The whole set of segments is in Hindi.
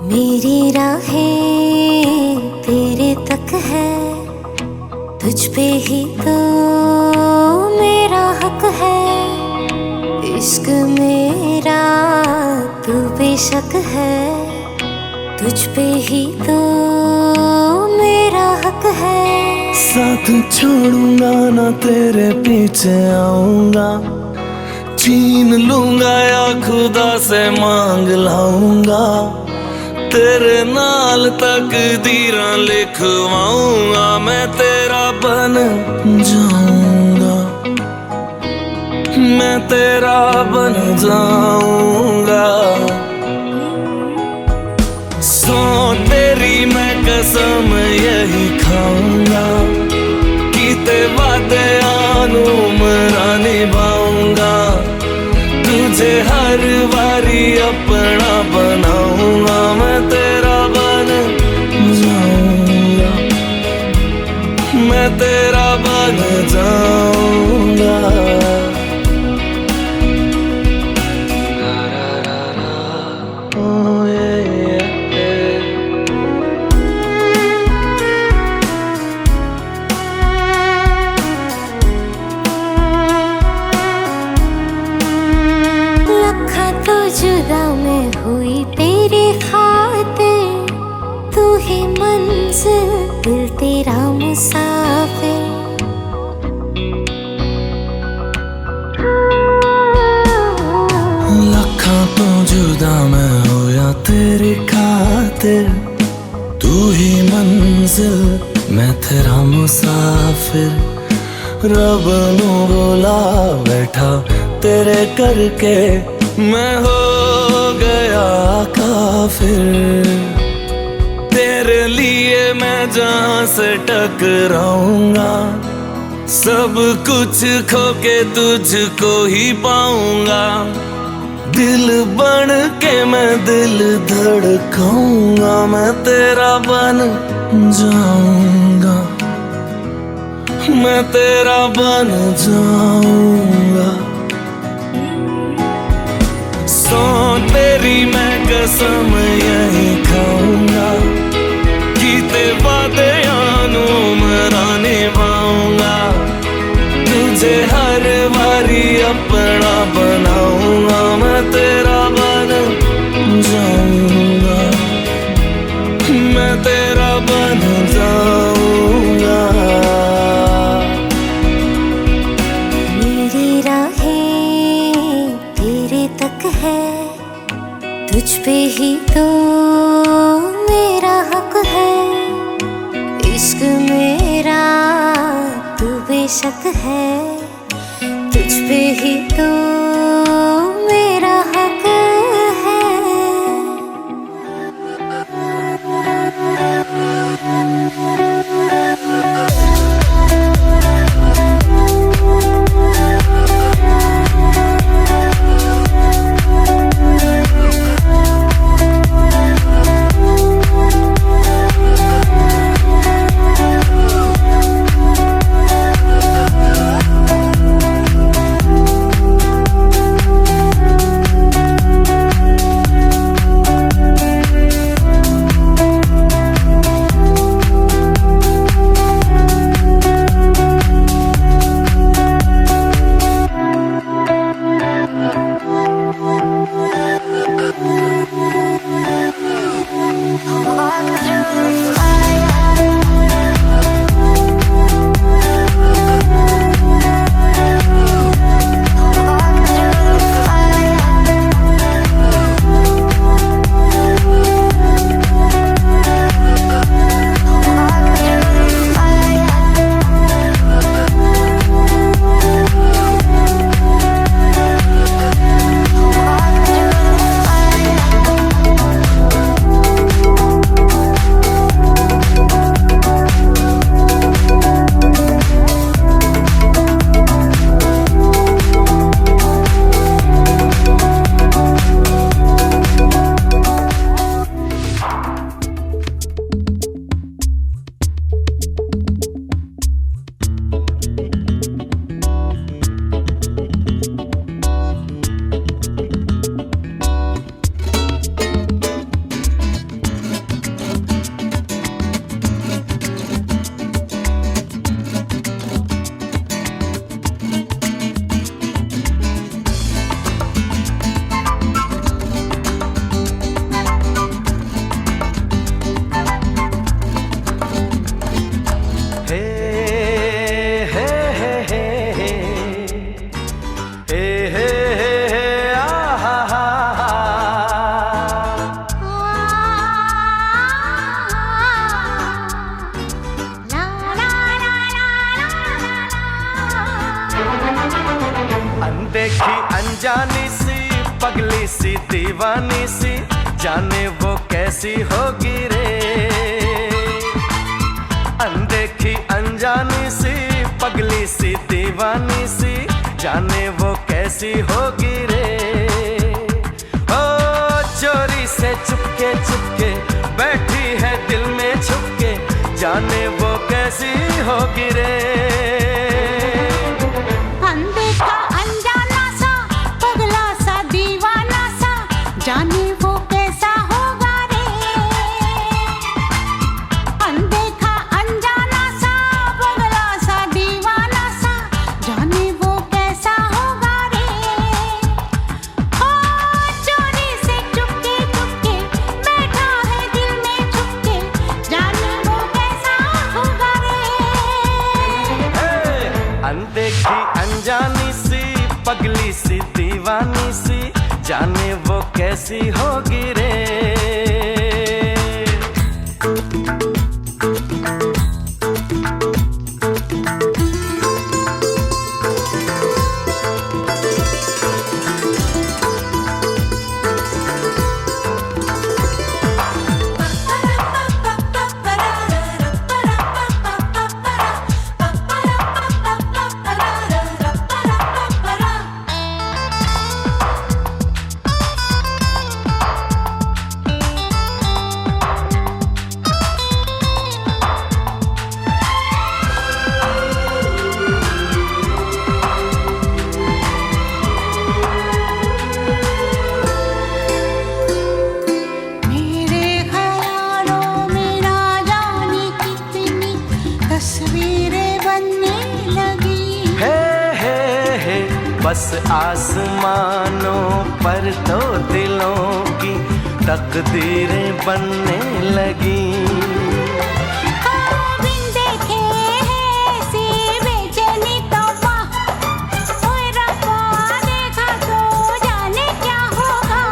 मेरी राहें तेरे तक है, तुझ पे ही तो मेरा हक है। इश्क मेरा तू बेशक है, तुझ पे ही तो मेरा हक है। साथ छोड़ूंगा ना तेरे पीछे आऊंगा, छीन लूंगा या खुदा से मांग लाऊंगा। तेरे नाल तकदीरां लिखवाऊंगा, मैं तेरा बन जाऊंगा, मैं तेरा बन जाऊंगा। सो तेरी मैं कसम यही खाऊंगा, कीते वादे आनू मरा निभाऊंगा। तुझे हर बारी अपना बनाऊंगा, मैं तेरा बन जाऊंगा, मैं तेरा बन जाऊंगा। जुदा मैं हुई तेरे खातिर, तू ही मंजिल दिल तेरा मुसाफिर। लखा तो जुदा मैं होया तेरी खातिर, तू ही मंजिल मैं तेरा मुसाफिर। रब नू बोला बैठा तेरे करके, मैं हो गया काफिर। तेरे लिए मैं जहां से टकराऊंगा, सब कुछ खो के तुझको ही पाऊंगा। दिल बन के मैं दिल धड़काऊंगा, मैं तेरा बन जाऊंगा, मैं तेरा बन जाऊंगा। सो तेरी मैं कसम यही खाऊंगा, कीते वादे आनू मरा निभाऊंगा। तुझे हर बारी अपना बनाऊंगा, मैं तेरा बन जाऊंगा, मैं तेरा बन जाऊंगा। मेरी राहें तेरे तक है, तुझ पे ही तो मेरा हक है। इश्क मेरा तू बेशक है, तुझ पे ही तो मेरा हक है। अनजानी सी पगली सी दीवानी सी, जाने वो कैसी होगी रे। अनदेखी अनजानी सी पगली सी दीवानी सी, जाने वो कैसी होगी रे। ओ चोरी से चुपके चुपके बैठी है दिल में छुपके, जाने वो कैसी होगी रे। अनदेखा अनजाना सा पगला सा दीवाना सा, जाने वो कैसा होगा रे। अनदेखा अनजाना सा पगला सा दीवाना सा, जाने वो कैसा होगा रे। ओ चोरी से चुपके चुपके बैठा है दिल में छुपके, जाने वो कैसा होगा रे। अनदेखी अनजानी सी पगली सी दीवानी सी, जाने वो कैसी होगी रे। बस आसमानों पर तो दिलों की तकदीरें बनने लगी। बिन देखे ऐसी बेचैनी तौबा, ओए रब्बा देखा तो जाने क्या होगा।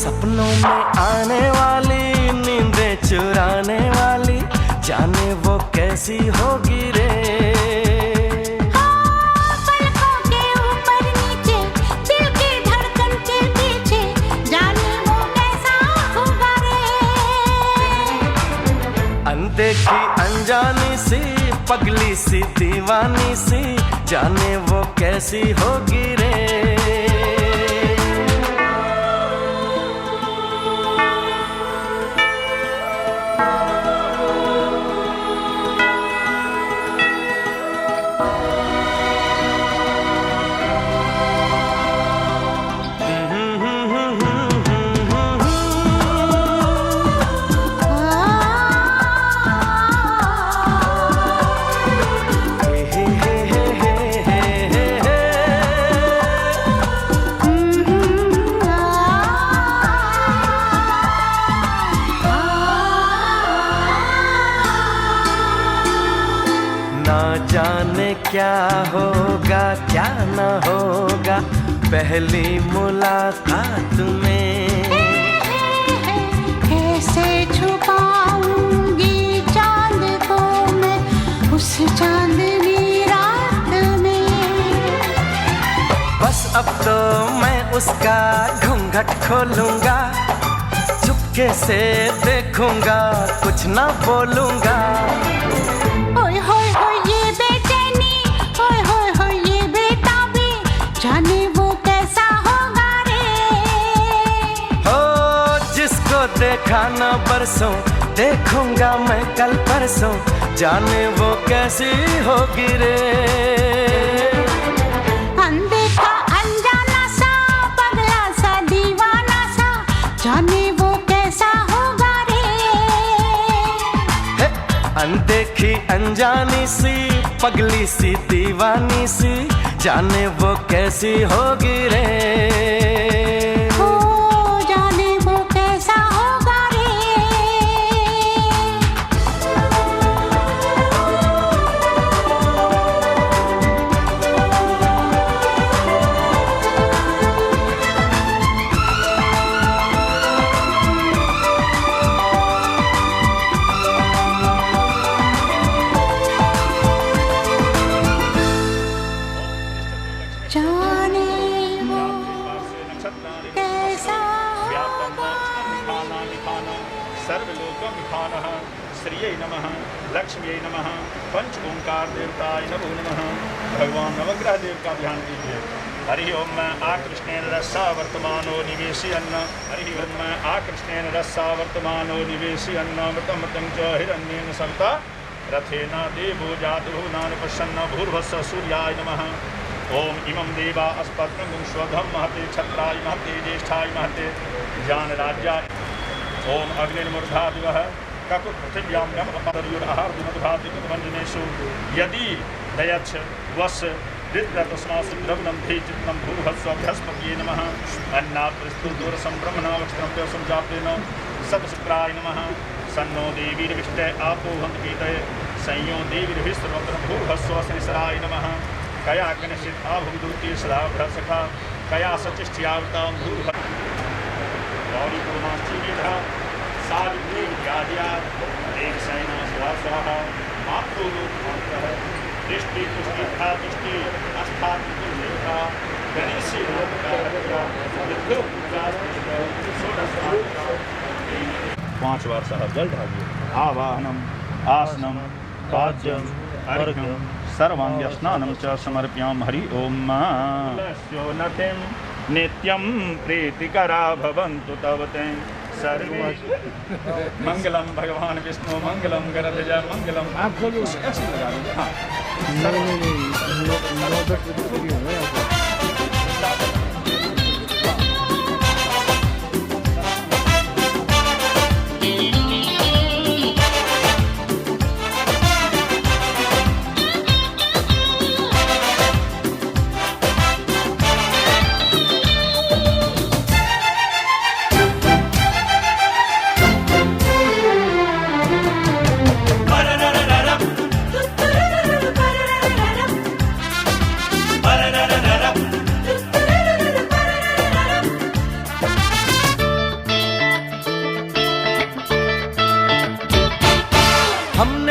सपनों में आने वाली नींदें चुराने वाली, जाने वो कैसी होगी रे। अनदेखी अनजानी सी पगली सी दीवानी सी, जाने वो कैसी होगी रे। ना जाने क्या होगा क्या न होगा पहली मुलाकात में। कैसे छुपाऊंगी चांद को मैं उस चांदनी रात में। बस अब तो मैं उसका घूंघट खोलूंगा, चुपके से देखूंगा कुछ ना बोलूंगा। ओए होए होए ये बेचैनी, ओए होए होए ये बेताबी, जाने वो कैसा होगा रे। हो जिसको देखा न बरसों, देखूंगा मैं कल परसों, जाने वो कैसी होगी रे। अनदेखा अनजाना सा पगला सा दीवाना सा, जाने वो कैसा होगा रे। अनदेखी अनजानी सी पगली सी दीवानी सी, जाने वो कैसी होगी रे। हो जाने वो कैसा होगा रे। जाने सर्वलोकमिखानः श्रियै नमः लक्ष्म्यै नमः पंच ओंकार देवताय नमो नमः। भगवान नवग्रह देव का ध्यान कीजिए। हरि ओम मैं आकृष्णेन रस्सा वर्तमानो निवेशी अन्न। हरि ओम मैं आकृष्णेन रस्सा वर्तमानो निवेशी अन्न मृतमृतं च हिरण्येन सविता रथेन देवो जातु नानुपश्यन्न भूर्भस्व सूर्याय नमः। ओम इमं देवा अस्पत्नं स्वधं महते क्षत्राय महते ज्येष्ठाय महते जानराज्याय। ओम अग्निर्मूर्धा दिवः ककुत् पृथिव्यां नमः यदि दयच्छ वश ऋतस्मासु द्रवणं धे चित्तं भूर्भस्व बृहस्पतये नमः। अन्नात्प्रस्तुदूरसं ब्रह्मणावक्षत्रं जातेन सतशुक्राय नमः। सन्नो देवीर्विष्टे आपो हन्तपीतये संयो देवीर्भिस्रोत्रं भूर्भस्व श्रीसराय नमः। कया कनिश्चित आभुदूती सदा सखा कया सचिष्ठ्यावतां भूर्भ गौरी पूर्णाश्चीमेधा सावित्री विद्याद्या देवसेना स्वाहा मातृलोकमात्रः दृष्टि पुष्टि तुष्टि आस्थात्मिका गणेशी पांच बार साहब जल ढालिए। आवाहनम आसनम पाद्यम अर्घ्यम सर्वांग स्नानं च समर्प्याम। हरि ओम नतिं नित्यं प्रीतिकरा भवन्तु तव ते सर्वे। मंगलम भगवान विष्णु मंगलम गणध्वज मंगलम। आप खोलिए ऐसे लगा दो। हाँ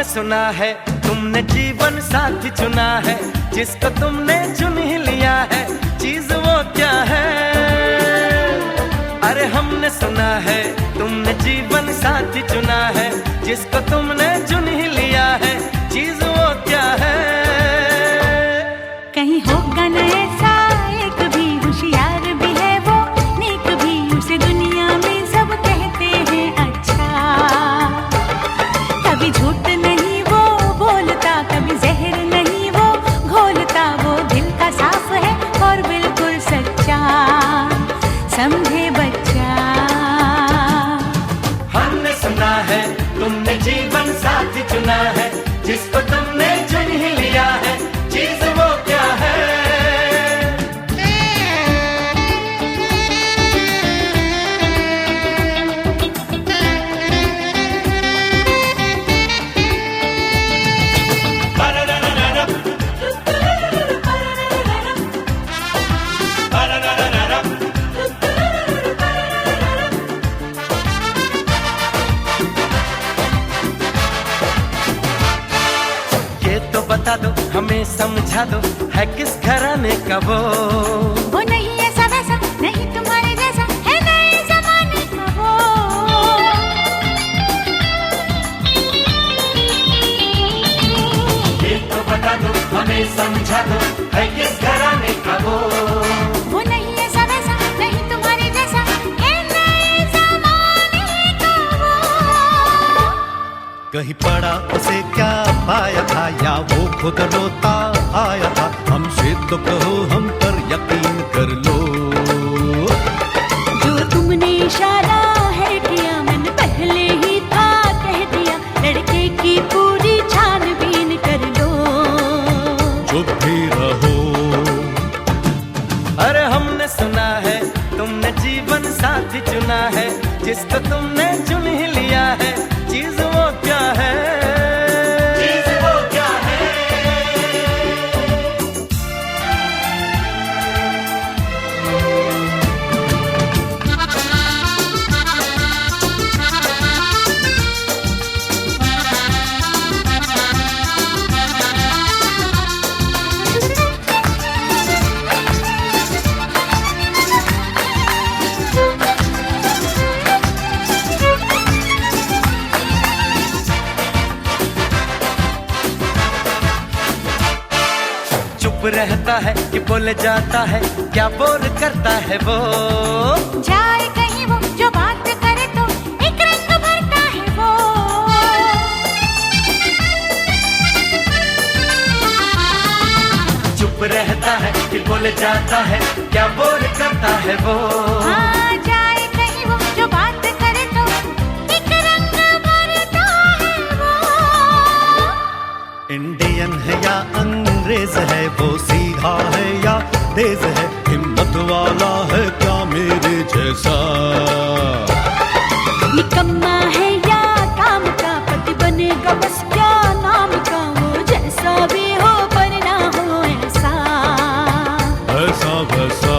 सुना है तुमने जीवन साथी चुना है जिसको तुमने चुन ही लिया है चीज वो क्या है। अरे हमने सुना है तुमने जीवन साथी चुना है जिसको तुमने चुन ही लिया है चीज वो क्या है। कहीं होगा न ऐसा एक भी होशियार भी है वो नेक भी उसे दुनिया में सब कहते हैं अच्छा। कभी झूठ नहीं वो बोलता कभी जहर नहीं वो घोलता वो दिल का साफ है और बिल्कुल सच्चा समझे बच्चा। हमने सुना है तुमने जीवन साथी चुना है जिसको तुमने चुन ही लिया है चीज वो क्या है। बता दो हमें समझा दो है किस घराने का वो नहीं ऐसा वैसा नहीं तुम्हारे जैसा है नए जमाने का वो। ये तो बता दो हमें समझा दो है किस घराने का वो नहीं ऐसा वैसा नहीं तुम्हारे जैसा है नए जमाने का वो। कहीं पड़ा उसे क्या पाया था या वो खुद रोता आया था हमसे तो कहो हम पर यकीन कर लो। जो तुमने इशारा है किया मैंने पहले ही था कह दिया लड़के की पूरी छानबीन कर लो। चुप भी रहो। अरे हमने सुना है तुमने जीवन साथी चुना है जिसको तुमने चुन ही लिया है चीज वो क्या है। चुप रहता है कि बोल जाता है, क्या बोल करता है वो। जाए कहीं वो जो बात करे तो एक रंग भरता है वो। चुप रहता है कि बोल जाता है, क्या बोल करता है वो। हाँ, जाए कहीं वो जो बात करे तो एक रंग भरता है वो। इंडियन है या अंग्रेज है, वो सीधा है या तेज है, हिम्मत वाला है क्या मेरे जैसा। निकम्मा है या काम का, पति बनेगा बस क्या नाम का, वो जैसा भी हो पर ना हो ऐसा। ऐसा वैसा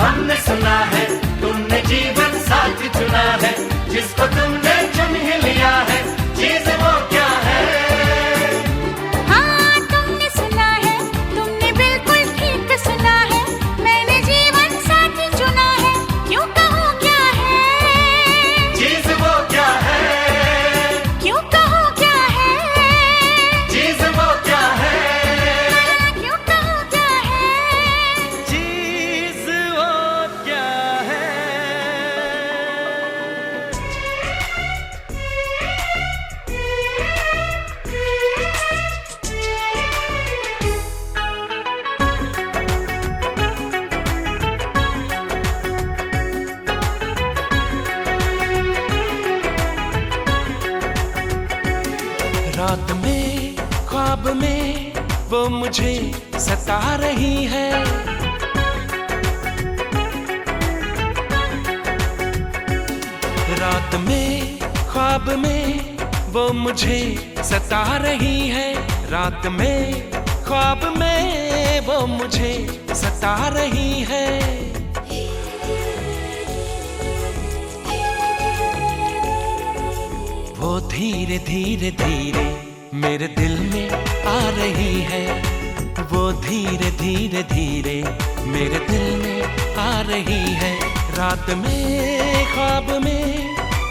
हमने सुना है तुमने जीवन साथी चुना है, जिसको तुमने चुन ही लिया है, चीज वो क्या है। हाँ, तुमने सुना है, तुमने बिल्कुल ठीक सुना है, मैंने जीवन साथी चुना है, क्यों कहूँ क्या है। चीज वो क्या है, क्यों कहूँ क्या है। चीज वो क्या है, क्यों कहूँ क्या है। चीज वो क्या है। रात में ख्वाब में वो मुझे सता रही है, रात में ख्वाब में वो मुझे सता रही है, रात में ख्वाब में वो मुझे सता रही है। वो धीरे धीरे धीरे मेरे दिल में आ रही है, वो धीरे धीरे धीरे मेरे दिल में आ रही है। रात में ख्वाब में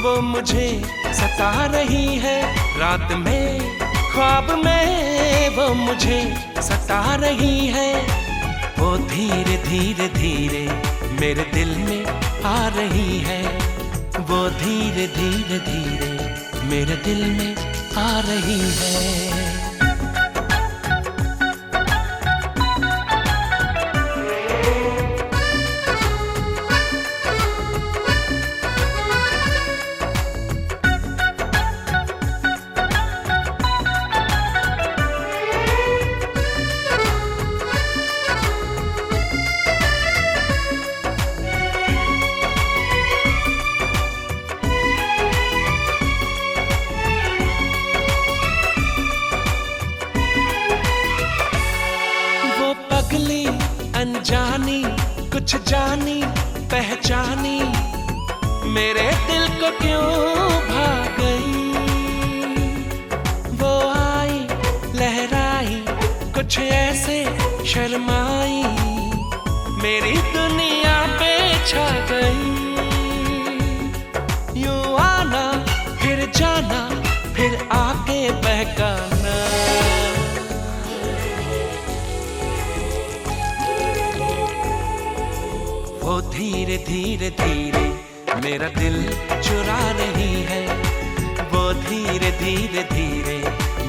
वो मुझे सता रही है, रात में ख्वाब में वो मुझे सता रही है। वो धीरे धीरे धीरे मेरे दिल में आ रही है, वो धीरे धीरे धीरे मेरे दिल में आ रही है। अनजानी कुछ जानी पहचानी मेरे दिल को क्यों भाग गई। वो आई लहराई कुछ ऐसे शर्माई, मेरी दुनिया पे छा गई। यूं आना फिर जाना फिर आके बहकाना, वो धीरे धीरे धीरे मेरा दिल चुरा रही है, वो धीरे धीरे धीरे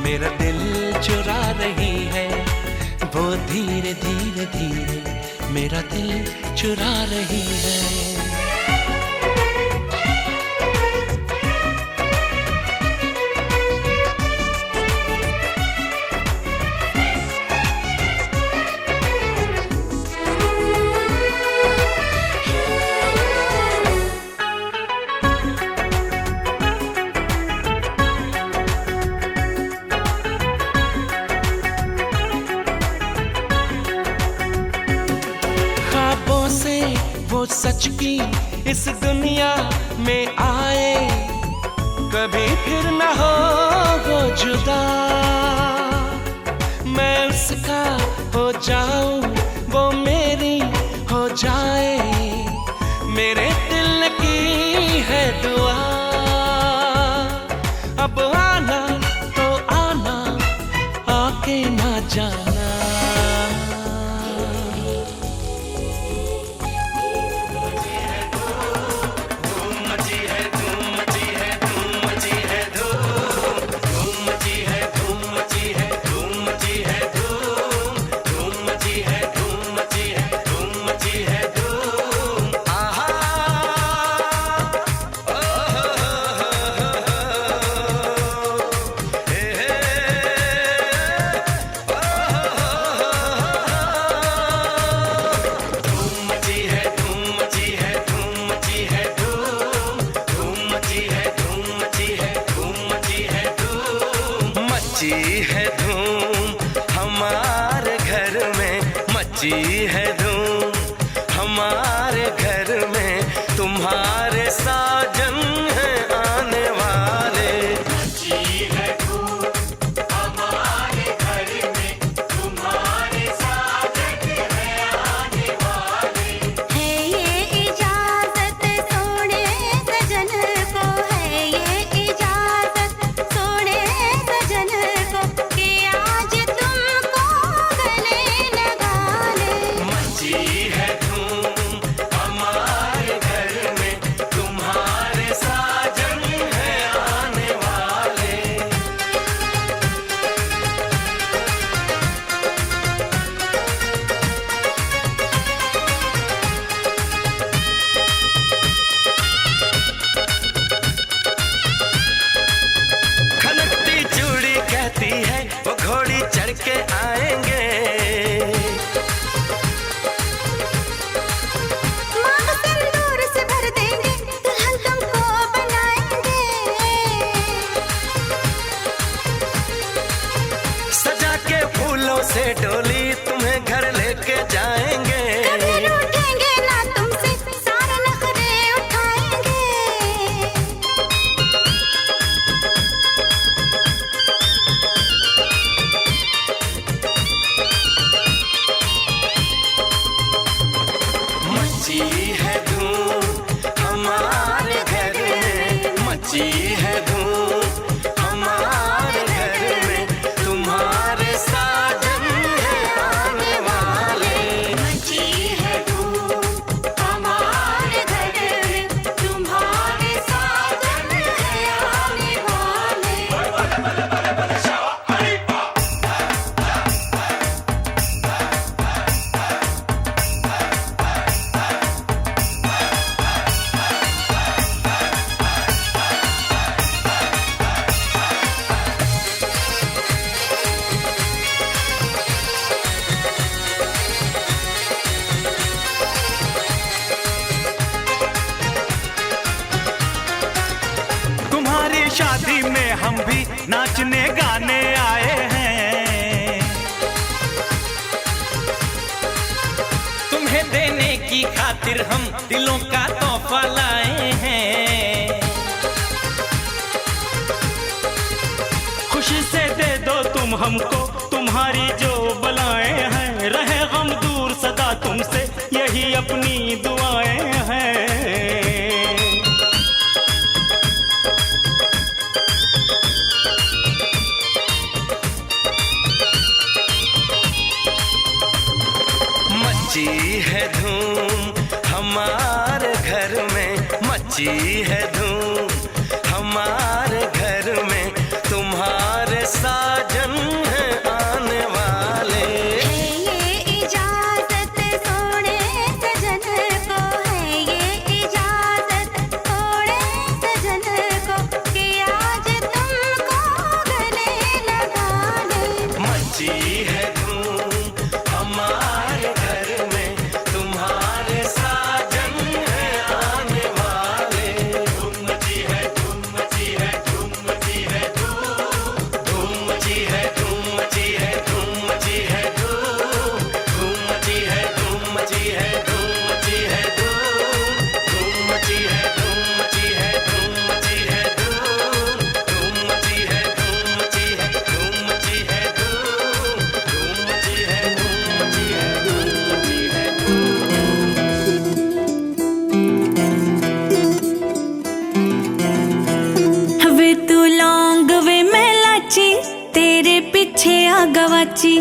मेरा दिल चुरा रही है, वो धीरे धीरे धीरे मेरा दिल चुरा रही है। वो सच की इस दुनिया में आए, कभी फिर न हो वो जुदा। मैं उसका हो जाऊं वो मेरी हो जाए, मेरे दिल की है दुआ। अब आना तो आना आके ना जा मची है धूम हमारे घर में, मची है धूम हमारे घर में, तुम्हारे साजन हैं आने वाले। मची है धूम हमारे घर में, तुम्हारे साजन हैं आने वाले। है ये इजाजत सोने सजन को, है ये इजाजत सोने सजन को, कि आज तुमको गले लगा ले। मची है धूम हमारे घर में, तुम्हारे साजन हैं आने वाले। खनकती चूड़ी कहती है वो घोड़ी चढ़ के आएंगे। मांग सिंदूर से भर देंगे, दुल्हन तुमको बनाएंगे। सजा के फूलों से डोली तुम्हें घर लेके जाएंगे। कभी रूठेंगे ना तुमसे, सारे नखरे उठाएंगे। मची है धूम हमारे घर में, मची है धूम हमारे घर में, तुम्हारे साजन हैं आने वाले। मची है धूम हमारे घर में, तुम्हारे साजन हैं आने वाले। तुम्हारी शादी में हम भी नाचने गाने आए हैं। तुम्हें देने की खातिर हम दिलों का तोहफा लाए हैं। खुशी से दे दो तुम हमको तुम्हारी जो बलाएं हैं, रहे गम दूर सदा तुमसे यही अपनी दुआएं हैं। मची है धूम हमारे घर में, मची है धूम हमारे घर में, तुम्हारे साजन हैं आने वाले। है ये इजाजत सोने सजन को, है ये इजाजत सोने सजन को, कि आज तुमको गले लगा ले। मची है धूम हमारे घर में, तुम्हारे साजन हैं आने वाले। धूम मची है धूम मची है धूम मची है धूम मची है धूम मची है धूम मची है धूम मची है धूम मची है धूम मची है धूम मची है धूम मची है धूम मची है धूम मची है धूम मची है धूम मची है धूम मची है धूम मची है धूम मची है। वे तू लौंग वे मैं लाची, तेरे पीछे आ गवाची।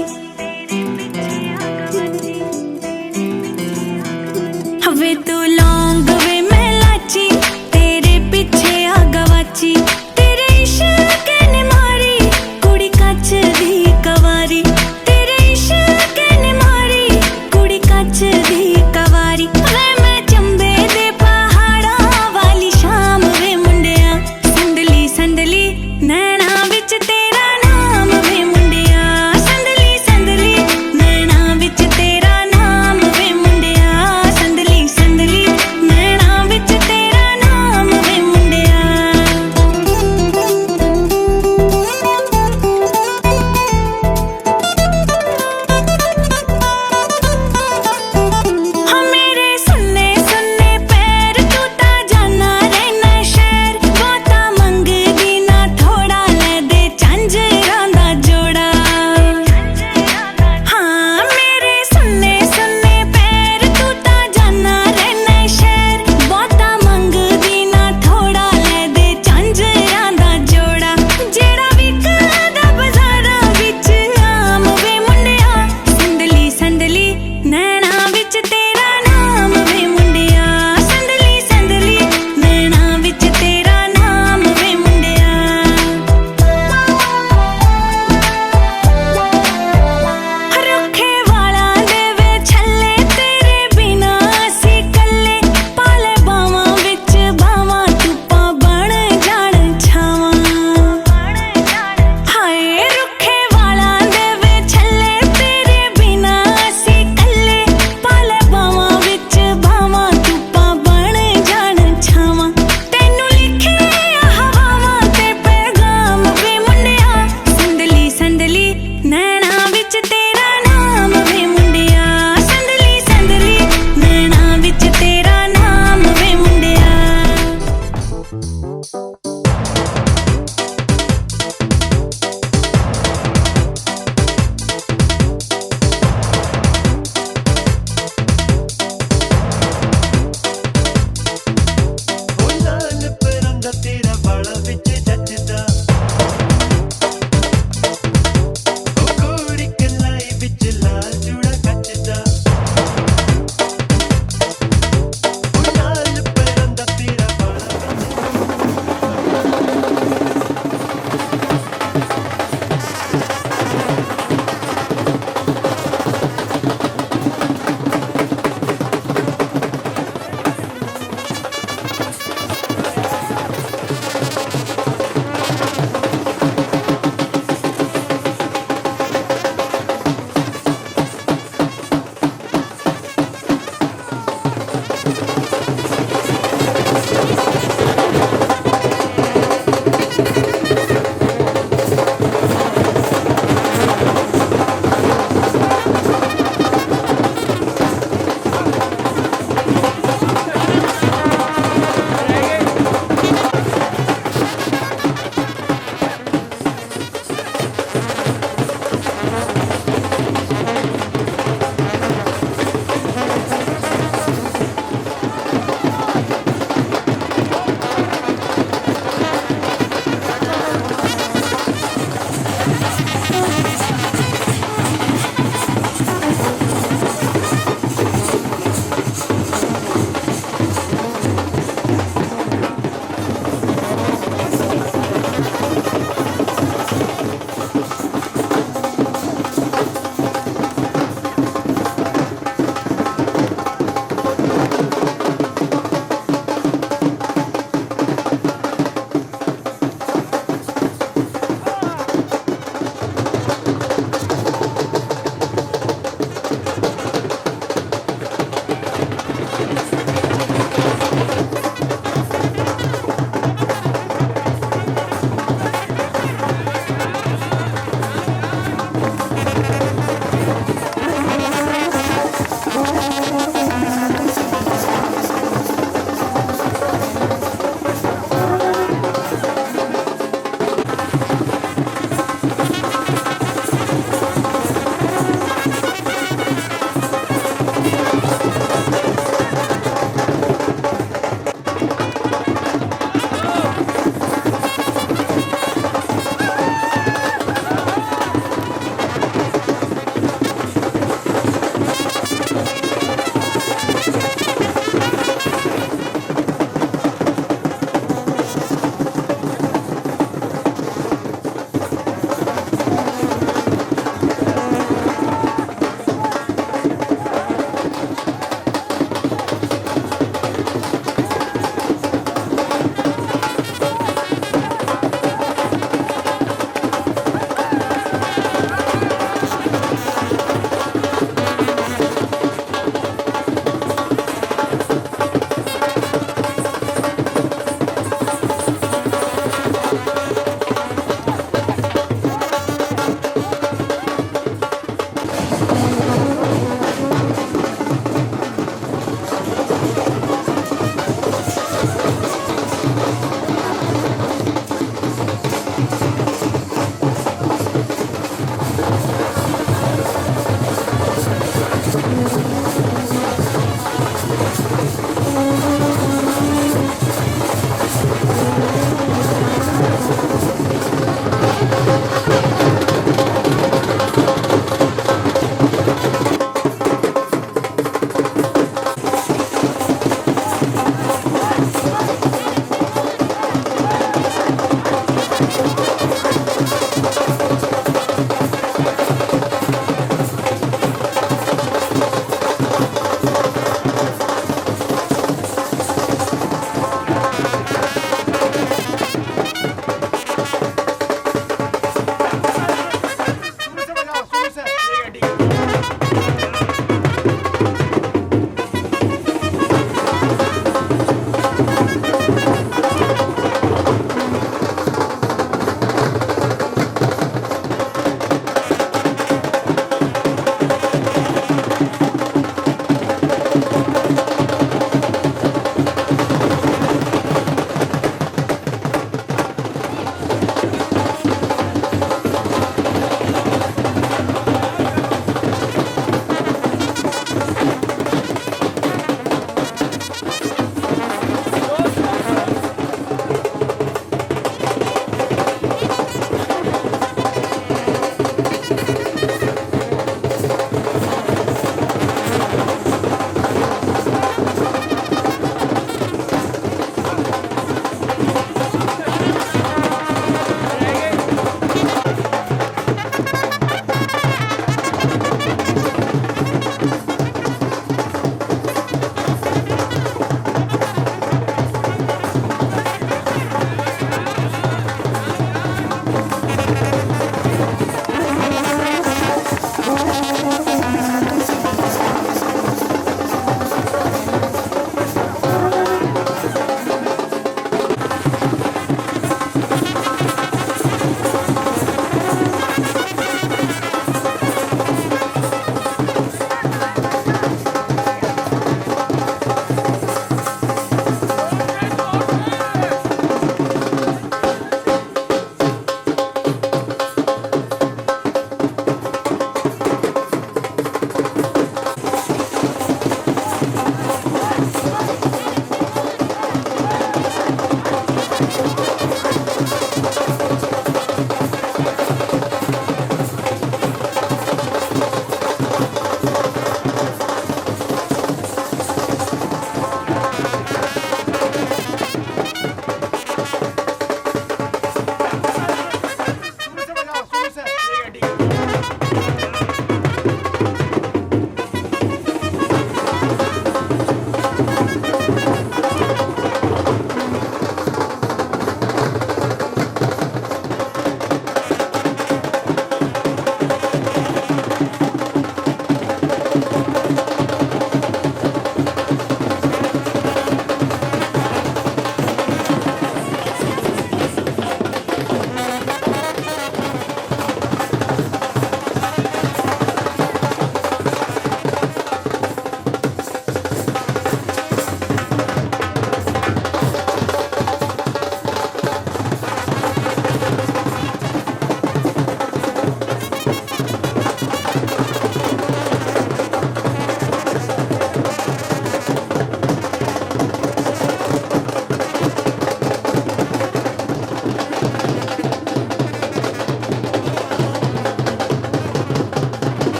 वे तू लौंग वे मैं लाची, तेरे पीछे आ गवाची। तेरे इश्क ने मारी कुड़ी कच दी कवारी, तेरे इश्क ने मारी कुड़ी कच दी कवारी। वे मैं चंबे दे पहाड़ा वाली शाम वे मुंडिया, संदली संदली नैना विच तेरा नाम वे मुंडिया, संदली संदली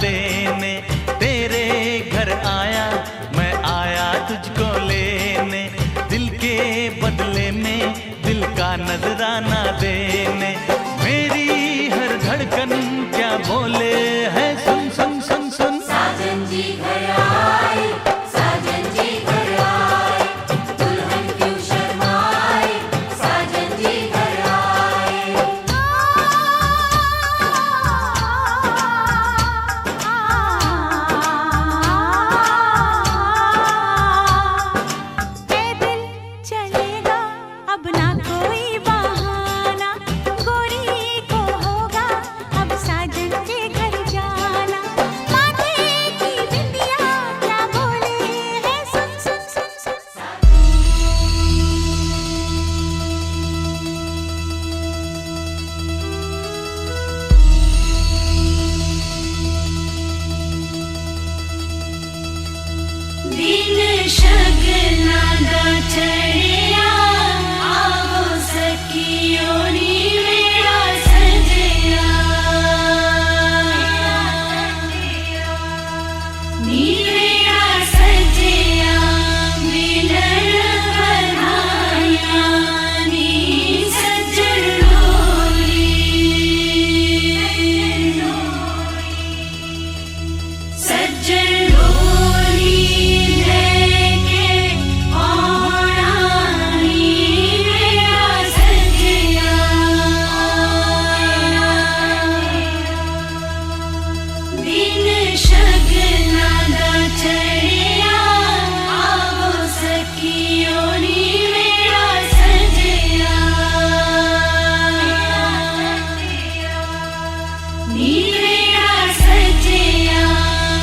देने, तेरे घर आया मैं आया तुझको लेने, दिल के बदले में दिल का नजराना देने। मेरी हर धड़कन क्या बोले है, सुन सुन सुन सुन। साजन जी घर आए, साजन जी घर आए, दुल्हन क्यों शर्माए, साजन जी घर आए। पैदल चलेगा अब ना कोई बहाना, गोरी को होगा अब साजन के घर जाना। माथे की बिंदिया क्या बोले है, सुन सुन सुन सुन। दिन शगना दा चढ़िया, आवो सखियों नी मेरा सजया, नी मेरा सजया, मिलन बनाया नी सजन डोली, सजन डोली लेके आना नी मेरा सजया। दिन शगना दा चढ़िया, आवो सखियों नी मेरा सजया, नी मेरा सजया,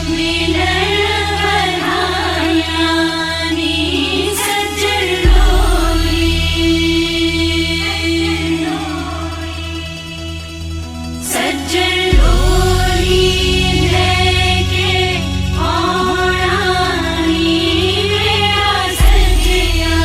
मिलन बनाया नी सजन डोली, सजन डोली लेके आना नी मेरा सजया।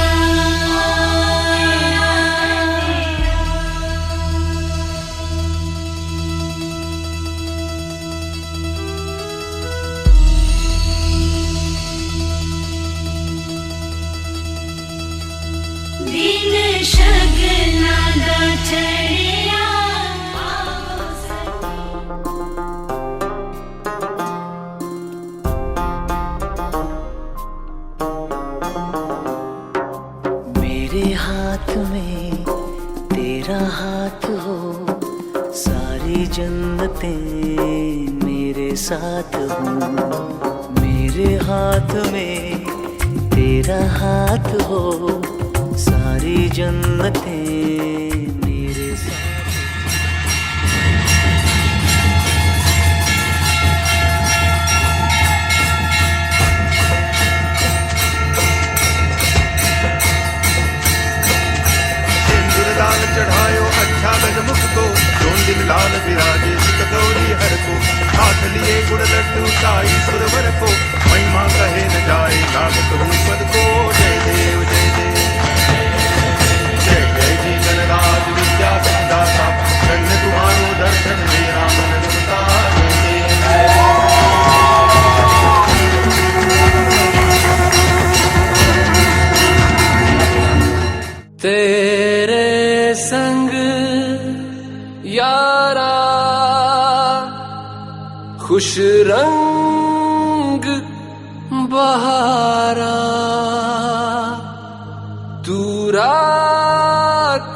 दिन शगना दा चढ़िया, आवो सखियों। मेरे हाथ में तेरा हाथ हो, सारी जन्नतें मेरे साथ हो। मेरे हाथ में तेरा हाथ हो, सारी जन्नतें मेरे साथ। सिंदूर लाल चढ़ायो अच्छा गजमुख को, जोन दिन लाल विराजे सिकदौरी हर को। हाथ लिए गुड़ लड्डू साई सुरवर को, महिमा कहे न जाए लागत हूँ पद को। जय देव जय देव, जय जय जी गणराज विद्या सिद्धाता, धन्य तुम्हारो दर्शन मेरा मन रमता। जय देव। तेरे संग यारा खुश रंग बहारा, तू रात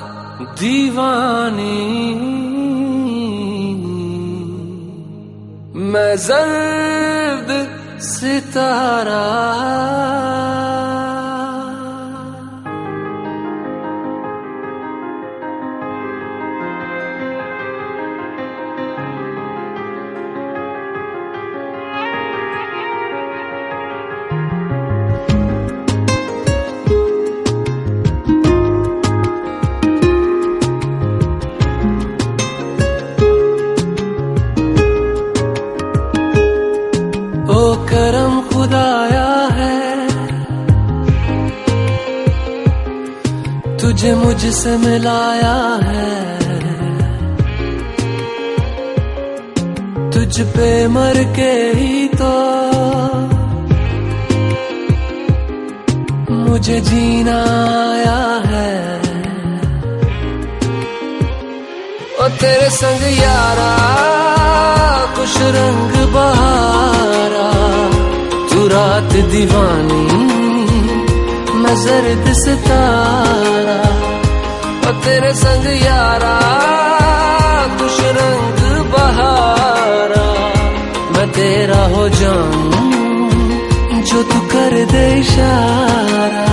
दीवानी, मैं जर्द सितारा। करम खुदाया है, तुझे मुझसे मिलाया है। तुझ पे मर के ही तो मुझे जीना आया है। ओ तेरे संग यारा कुछ रंग बहारा, तू रात दीवानी मैं जर्द सितारा। ओ तेरे संग यारा कुछ रंग बहारा, मैं तेरा हो जाऊं जो तू कर दे इशारा।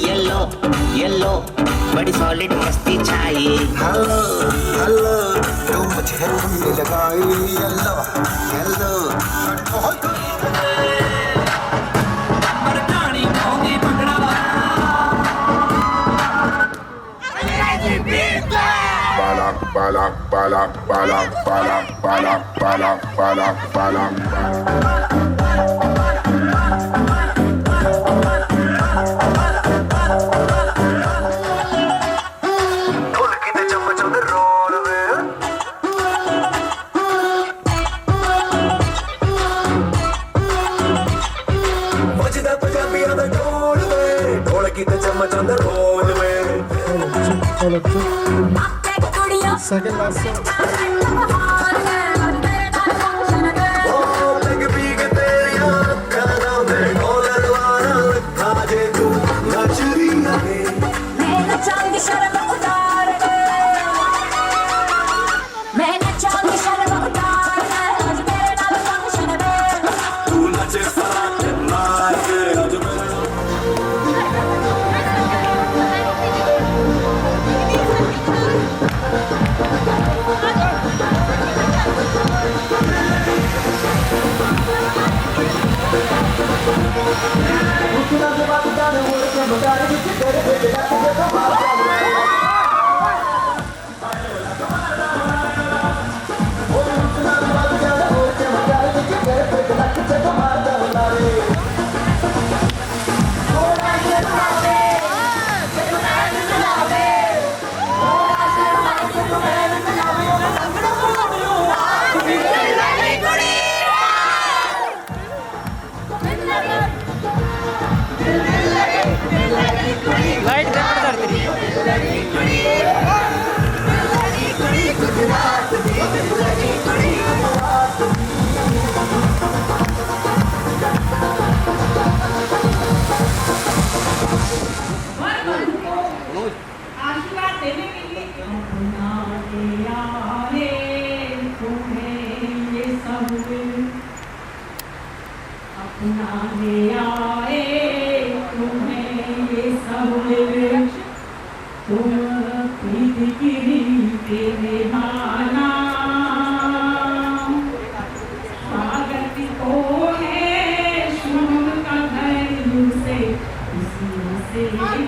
येलो येलो बड़ी सॉलिड मस्ती छाई। हेलो हेलो तू मुझे तुमने लगाई yellow yellow balak balak balak balak balak balak balak balak Second last song.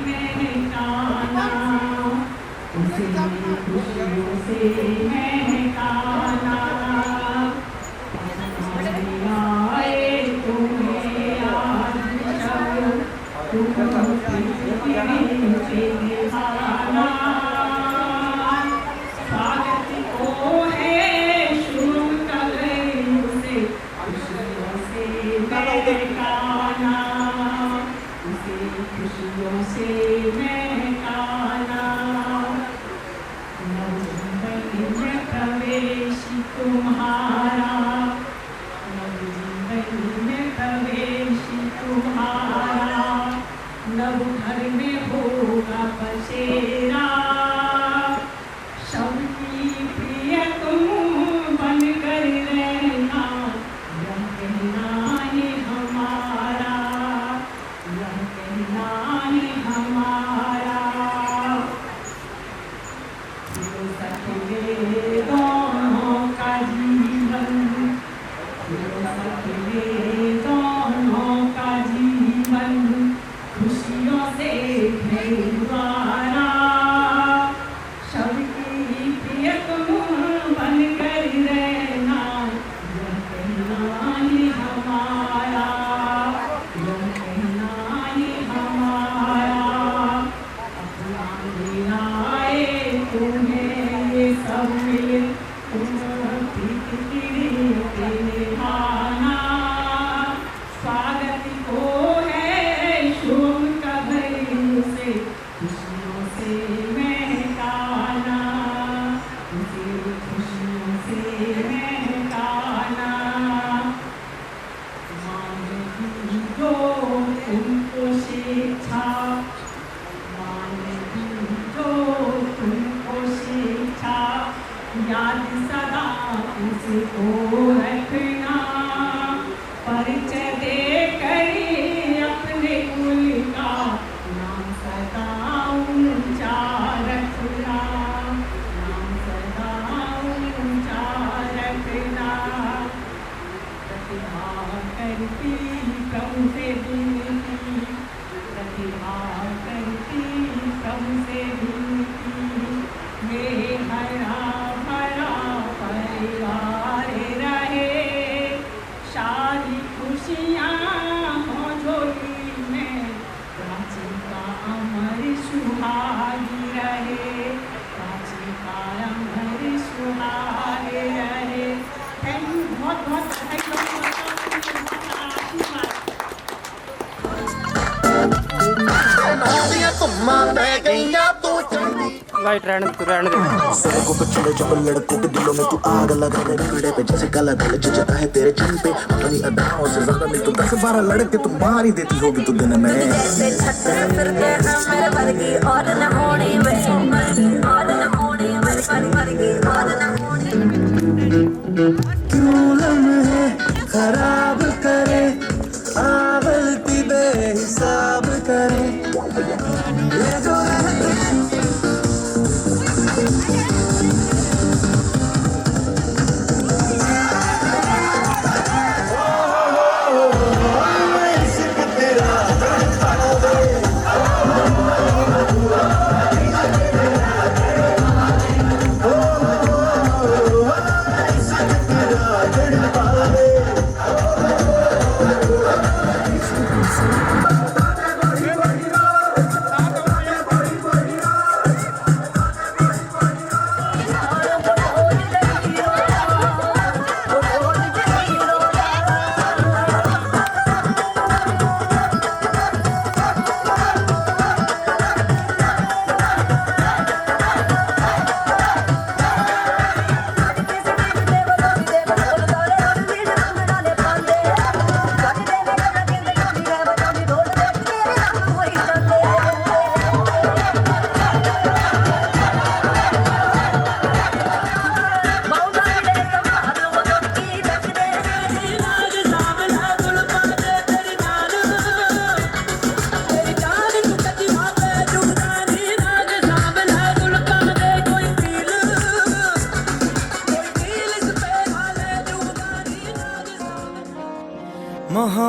महकाना, उसे खुशियों से महकाना, आए तुम्हें आज शब, स्वागत को है शुरू करें उसे खुशियों से महकाना, उसे खुशियों से महकाना, नवजीवन में प्रवेश तुम्हारा, नवजीवन में प्रवेश तुम्हारा, नव घर में होगा बसेरा, सबकी प्रिय तुम बनकर रहना, यह कहना है हमारा, यह कहना है हमारा। फिलोसफी दोनों का जीवन, फिलोसफी दोनों का जीवन, खुशियों से भरवारा, सबकी प्रिय तुम बनकर रहना, यह कहना है हमारा, यह कहना है हमारा। अपना देना है तुम्हें ये सब मिले, तुम निभाना, स्वागत को है शुभ कदर से खुशियों से महकाना, उसे खुशियों से महकाना, मानेगी जो तुमको शिक्षा, मानेगी जो तुमको शिक्षा, याद सदा उसको रखना, परिचय दे करी अपने कुल का, नाम सदा ऊंचा रखना, नाम सदा ऊंचा रखना। प्रतिभा करती प्रभु से विनती, प्रतिभा करती प्रभु से विनती, ये हरा भरा परिवार रहे, सारी खुशियाँ हो झोली में, प्राची का अमर सुहागी रहे, प्राची का अमर सुहागे रहे। थैंक यू, बहुत बहुत बधाई। लाइट रहने दे। को पिछले जब लड़कों के दिलों में तू आग लगा दे, बिगड़े पे जैसे काला दिल जचता है तेरे चिन पे, अपनी अदाओं से ज्यादा नहीं तो 10-12 लड़के तुम मार ही देती होगी तू दिन में। क्यों लम्हे खराब करे, आवलती बेहिसाब करे, ये जो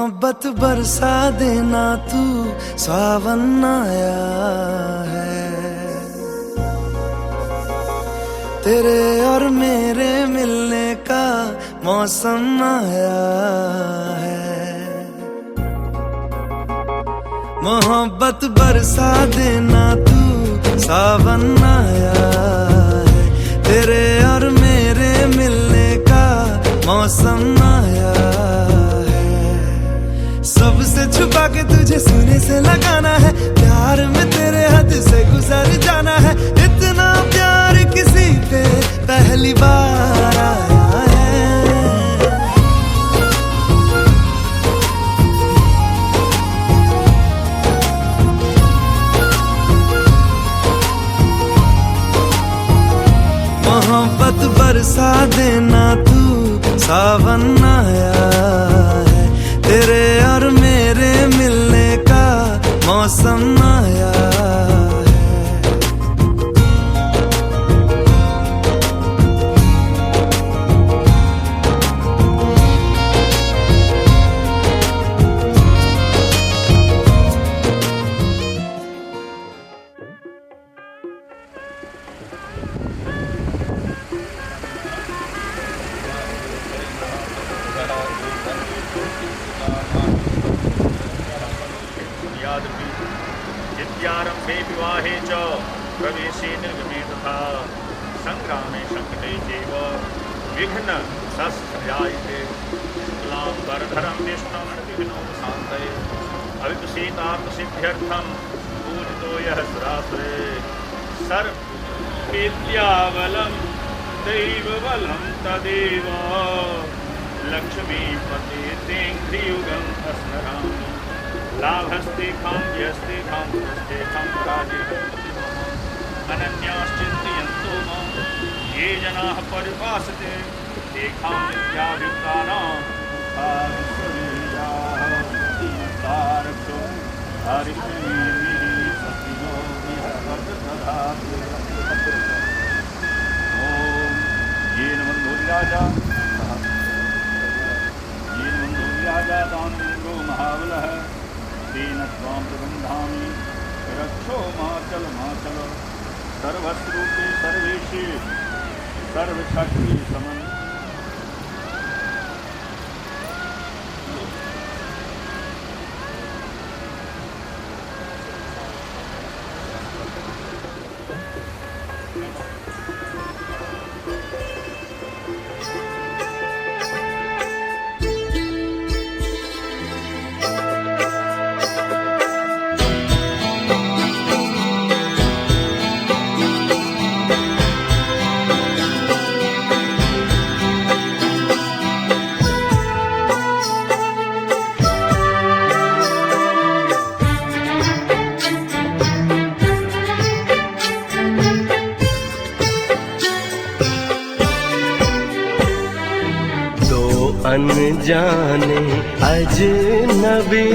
मोहब्बत बरसा देना तू, सावन आया है। तेरे और मेरे मिलने का मौसम आया है। मोहब्बत बरसा देना तू, सावन आया है। तेरे और मेरे मिलने का मौसम आया है। सबसे छुपा के तुझे सीने से लगाना है, प्यार में तेरे हद से गुजर जाना है। इतना प्यार किसी पे पहली बार आया है। मोहब्बत बरसा देना तू, सावन आया है। तेरे और मेरे मिलने का मौसम आया है। नित्यारंभे विवाहे च प्रवेशे निर्गमे तथा संग्रामे संकटे चैव विघ्न सस्यायते। शुक्लांबरधरं विष्णुं विघ्नोपशान्तये अविकसितार्थसिद्ध्यर्थं पूजितो यः सुरासुरे। सर्वविद्याबलं दैवबलं तदेव लक्ष्मीपते तेऽङ्घ्रियुगं स्मरामि। लाभस्ते खां यस्ते खां पुस्ते खां काजे अनन्याश्चिन्तयन्तो मां ये जनाः पर्युपासते तेषां नित्याभियुक्तानां तारक्षो हरिः सतिनो बृहस्पतिर्दधातु। ॐ येन मन्दोर्याजा दानवेन्द्रो महाबलः तेन त्वां प्रबन्धामि रक्षो माचल माचल। सर्वस्वरूपे सर्वेशे सर्वशक्ति समन्। अनजाने अजनबी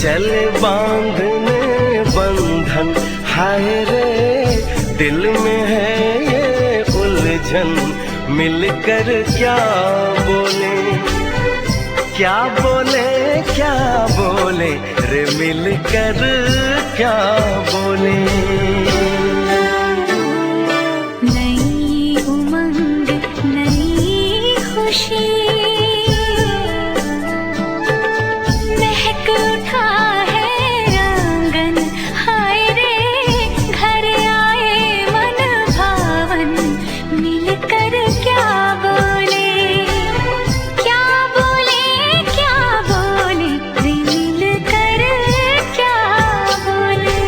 चले बांधने बंधन, हाय रे दिल में है ये उलझन। मिलकर क्या बोले क्या बोले क्या बोले रे, मिलकर क्या बोले। महक उठा है आंगन, हाय रे घर आए मन भावन। मिलकर क्या बोले क्या बोले क्या बोले रे, मिलकर क्या बोले।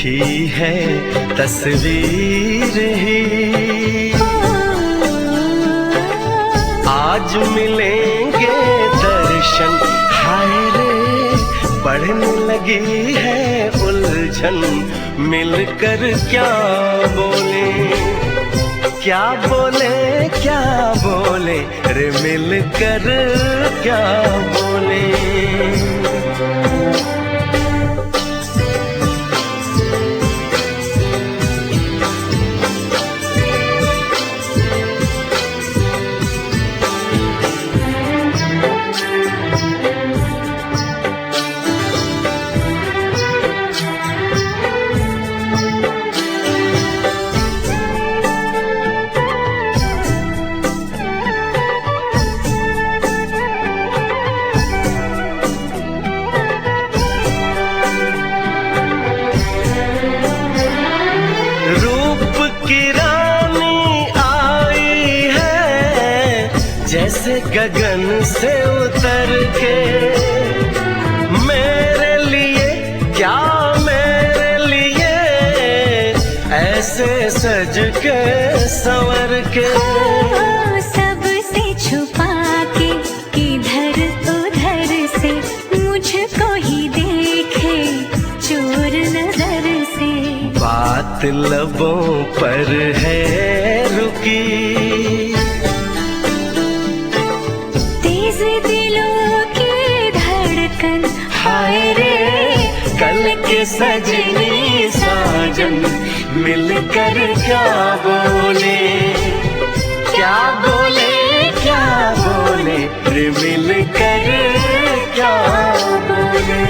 देखी है तस्वीर ही, आज मिलेंगे दर्शन, हाय रे बढ़ने लगी है उलझन, मिलकर क्या बोले, क्या बोले, क्या बोले रे, मिलकर क्या बोले। जैसे गगन से उतर के, मेरे लिए क्या मेरे लिए, ऐसे सज के संवर के, सबसे छुपा के इधर उधर से, मुझको ही देखे चोर नजर से, बात लबों पर है रुकी, दिलों की धड़कन, हाय रे कल के सजनी साजन, मिलकर क्या बोले, क्या बोले, क्या बोले रे, मिलकर क्या बोले।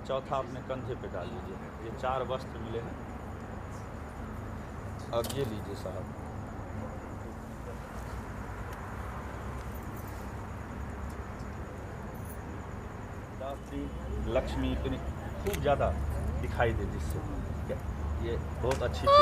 चौथा अपने कंधे पे डाल लीजिए। ये 4 वस्त्र मिले हैं। अब ये लीजिए साहब, लक्ष्मी इतनी खूब ज़्यादा दिखाई दे जिससे, ये बहुत अच्छी चीज़ है।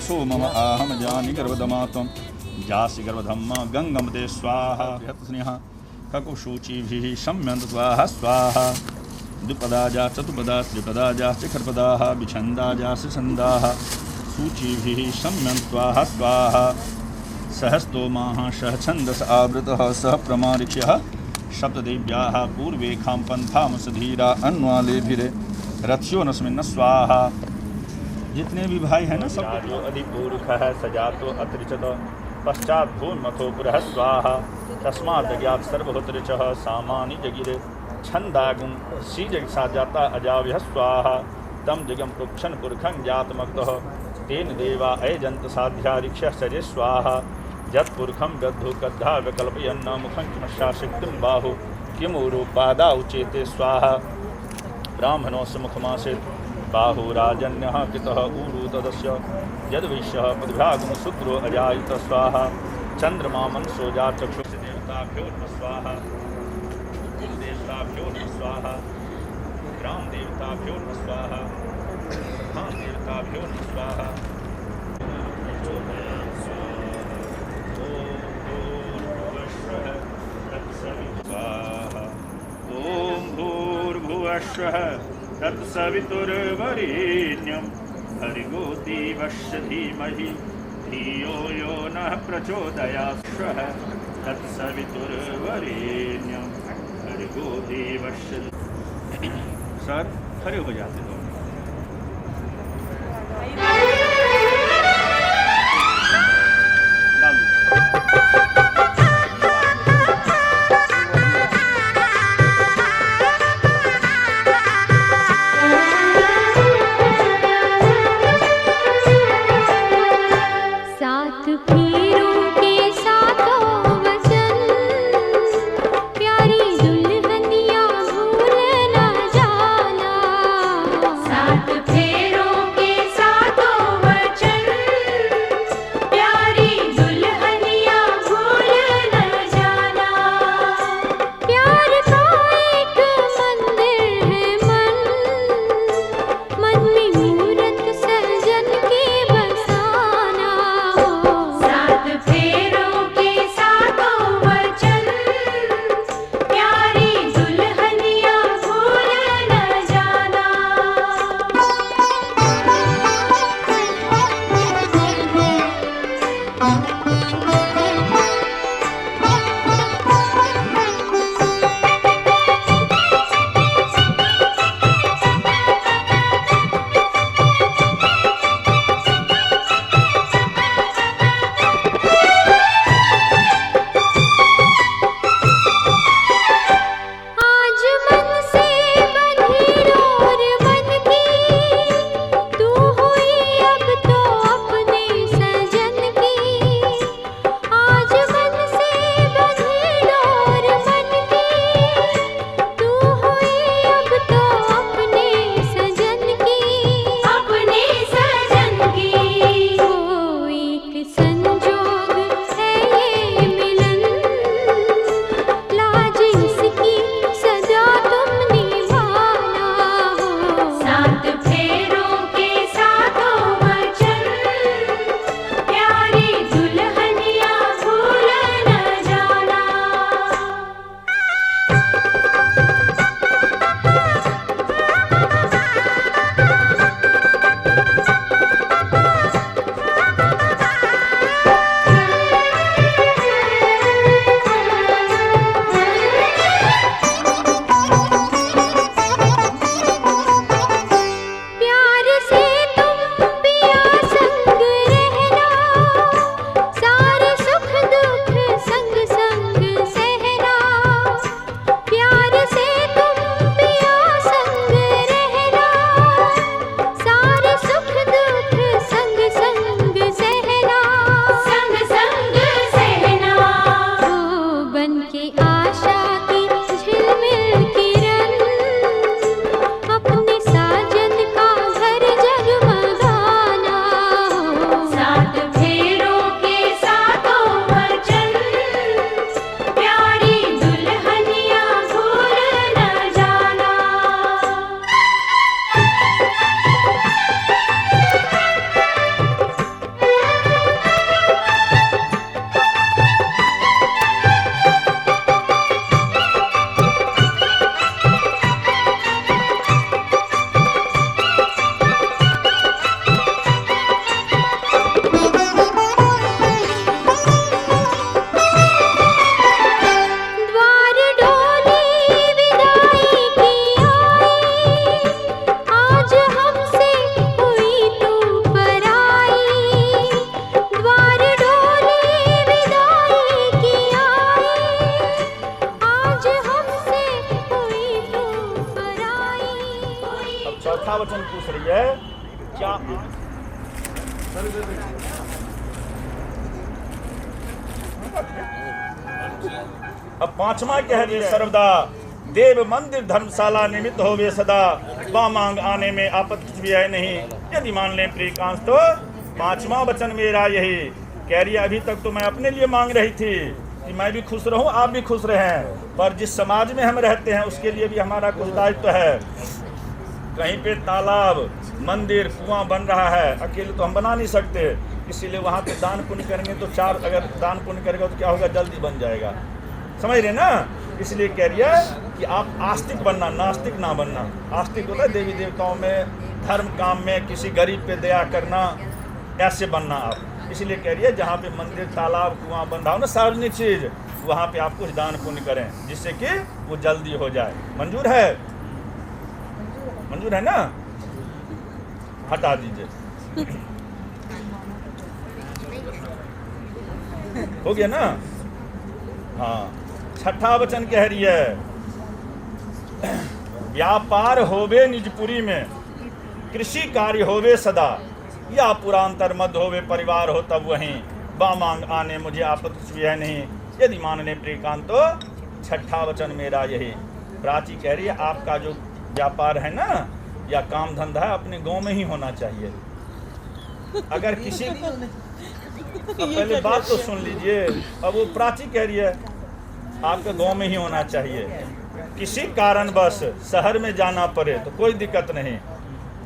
वसो मम आहम जानि गर्भदमात्वं जासि गर्भधम्म गंगमते स्वाहा स्नेहा ककुशूचिभिः सम्यन्त्वा स्वाहा द्विपदा जा चतुपदा त्रिपदा जा शिखरपदाः विछन्दा जा सिछन्दाः सूचिभिः सम्यन्त्वा स्वाहा सहस्तोमाः सह छन्दस आवृतः सह प्रमारिक्ष्यः सप्तदेव्याः पूर्वेखां पंथामसधीरा अन्वालेभिरे रथ्यो नस्मिन् स्वाहा। जितने भी भाई हैं ना सब अधिपूर्वः सजातो अत्रिचत पश्चात भून्मथो पुरः स्वाहा तस्मात् ज्ञात सर्वहोत्रिचः सामानि जगिरे छंदागुं सीजग साजाता अजाव्यः स्वाहा तम जगम पृक्षन पुरखं जातमग्धः तेन देवा अयजन्त साध्यारिक्ष्यः सजे स्वाहा यत्पुरखं गद्धु कद्धा विकल्पयन्न मुखं किमशाशक्तिं बाहु किमूरु पादा उचेते स्वाहा ब्राह्मणोऽस्य मुखमासीत् बाहुराजन्यः पितः ऊरु तदस्य यद्वैश्यः पद्भ्यागुं शूद्रो अजायत स्वाहा चंद्रमा मनसो जाचक्षुष देवताभ्यो नमः स्वाहा कुलदेवताभ्यो नमः स्वाहा ग्राम देवताभ्यो नमः स्वाहा धाम देवताभ्यो नमः स्वाहा ओम भूर्भुवः स्वः तत्सवितुर्वरेण्यं भर्गो देवस्य धीमहि धियो यो नः प्रचोदयात् स्वः तत्सवितुर्वरेण्यं भर्गो देवस्य। सर खड़े हो जाते दोनों। सात फेरों के साथों वचन पूछ रही है, क्या अब पांचवा कह रही है, सर्वदा देव मंदिर धर्मशाला निमित्त होवे सदा, बामांग आने में आपत्ति कुछ भी है नहीं, यदि मान ले प्रियकांश तो पांचवा वचन मेरा यही। कह रही है अभी तक तो मैं अपने लिए मांग रही थी कि मैं भी खुश रहूं, आप भी खुश रहें, पर जिस समाज में हम रहते हैं उसके लिए भी हमारा कुछ दायित्व है। कहीं पे तालाब, मंदिर, कुआं बन रहा है, अकेले तो हम बना नहीं सकते, इसीलिए वहाँ पे दान पुण्य करेंगे तो चार, अगर दान पुण्य करेगा तो क्या होगा, जल्दी बन जाएगा। समझ रहे ना? इसलिए कह रही है कि आप आस्तिक बनना, नास्तिक ना बनना। आस्तिक होता है देवी देवताओं में, धर्म काम में, किसी गरीब पे दया करना, ऐसे बनना आप। इसलिए कह रही है जहाँ पे मंदिर, तालाब, कुआं बन रहा हो ना, सार्वजनिक चीज, वहाँ पे आप कुछ दान पुण्य करें जिससे कि वो जल्दी हो जाए। मंजूर है? मंजूर है ना? हटा दीजिए। हो गया ना? हाँ। छठा वचन कह रही है, व्यापार होवे निजपुरी में, कृषि कार्य होवे सदा, या पुरांतर मध्य होवे परिवार हो तब वहीं, बामांग आने मुझे आपत्ति भी है नहीं, यदि मानने प्रियकांत तो छठा वचन मेरा यही। प्राची कह रही है आपका जो व्यापार है ना या काम धंधा है, अपने गांव में ही होना चाहिए। अगर किसी पहले बात तो सुन लीजिए, अब वो प्राची कह रही है आपका गांव में ही होना चाहिए। किसी कारणवश शहर में जाना पड़े तो कोई दिक्कत नहीं,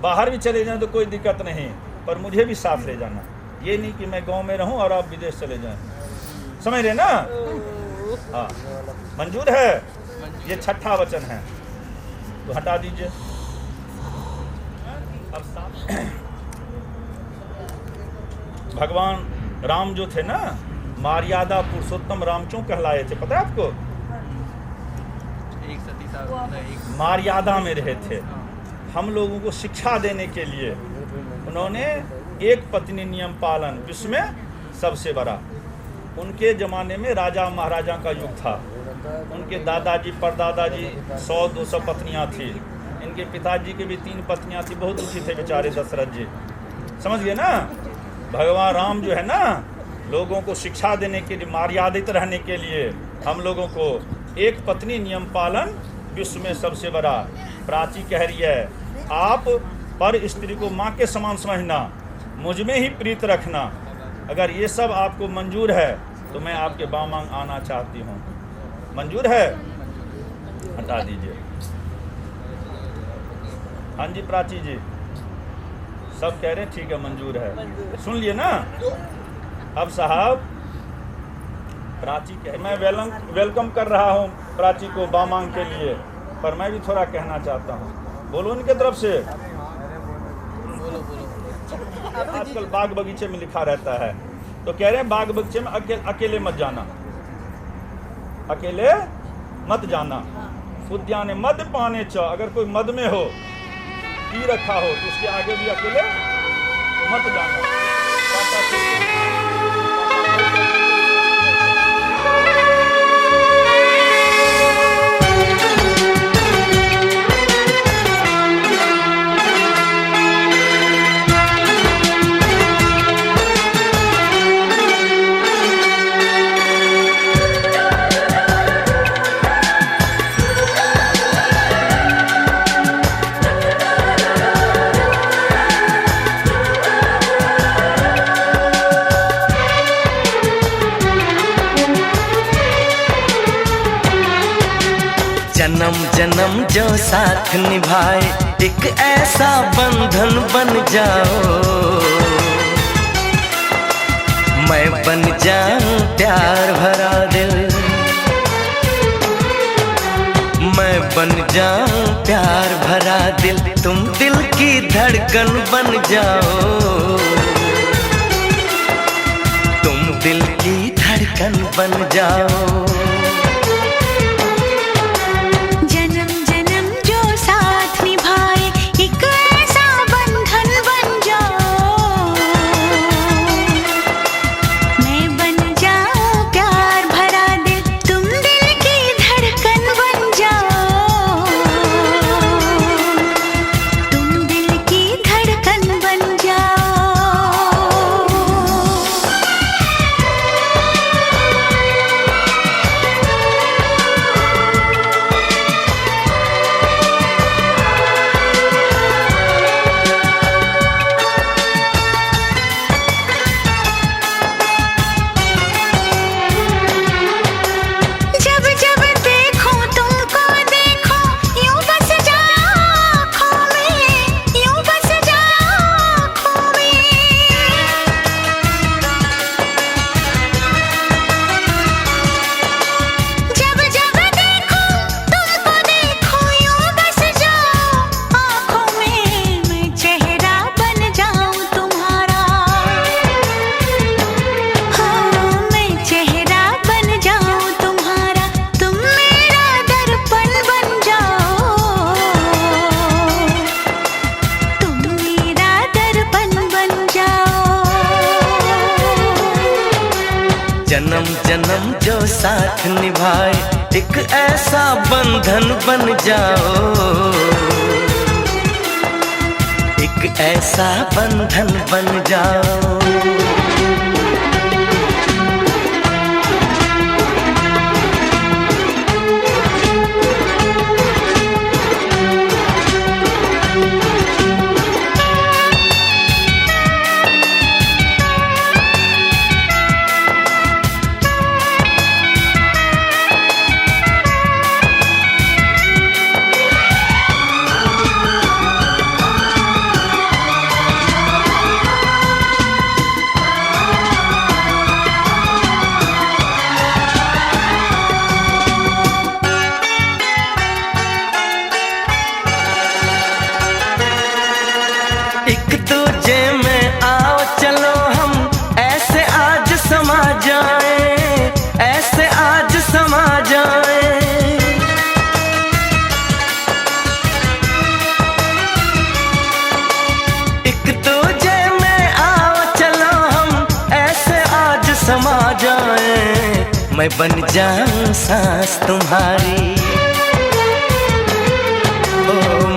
बाहर भी चले जाएं तो कोई दिक्कत नहीं, पर मुझे भी साथ ले जाना। ये नहीं कि मैं गांव में रहूं और आप विदेश चले जाएं। समझ रहे ना? हाँ, मंजूर है? ये छठा वचन है, तो हटा दीजिए। अब भगवान राम जो थे ना, मर्यादा पुरुषोत्तम राम क्यों कहलाए थे पता है आपको? मर्यादा में रहे थे। हम लोगों को शिक्षा देने के लिए उन्होंने एक पत्नी नियम पालन, विश्व में सबसे बड़ा। उनके ज़माने में राजा महाराजा का युग था। उनके दादाजी परदादाजी 100-200 पत्नियां थी। इनके पिताजी की भी 3 पत्नियां थी। बहुत दुखी थे बेचारे दशरथ जी। समझ गए ना? भगवान राम जो है ना, लोगों को शिक्षा देने के लिए, मर्यादित रहने के लिए हम लोगों को एक पत्नी नियम पालन विश्व में सबसे बड़ा। प्राची कह रही है आप पर स्त्री को माँ के समान समझना, मुझ में ही प्रीत रखना। अगर ये सब आपको मंजूर है तो मैं आपके बामांग आना चाहती हूँ। मंजूर है? हटा दीजिए। हाँ जी प्राची जी, सब कह रहे हैं ठीक है मंजूर है। सुन लिए ना? अब साहब प्राची कह, मैं वेलकम कर रहा हूँ प्राची को बामांग के लिए, पर मैं भी थोड़ा कहना चाहता हूँ। बोलो उनके तरफ से। आजकल बाग बगीचे में लिखा रहता है, तो कह रहे हैं बाग बगीचे में अकेले मत जाना, अकेले मत जाना। उद्यान मद पाने च, अगर कोई मद में हो, पी रखा हो, तो उसके आगे भी अकेले मत जाना। जन्म जन्म जो साथ निभाए, एक ऐसा बंधन बन जाओ। मैं बन जाऊं प्यार भरा दिल, मैं बन जाऊं प्यार भरा दिल, तुम दिल की धड़कन बन जाओ। तुम दिल की धड़कन बन जाओ। तुम दिल जन्म जो साथ निभाए, एक ऐसा बंधन बन जाओ, एक ऐसा बंधन बन जाओ। एक दूजे में आओ चलो हम ऐसे आज समा जाए, ऐसे आज समा जाए। एक दूजे में आओ चलो हम ऐसे आज समा जाए। मैं बन जाऊं सांस तुम्हारी,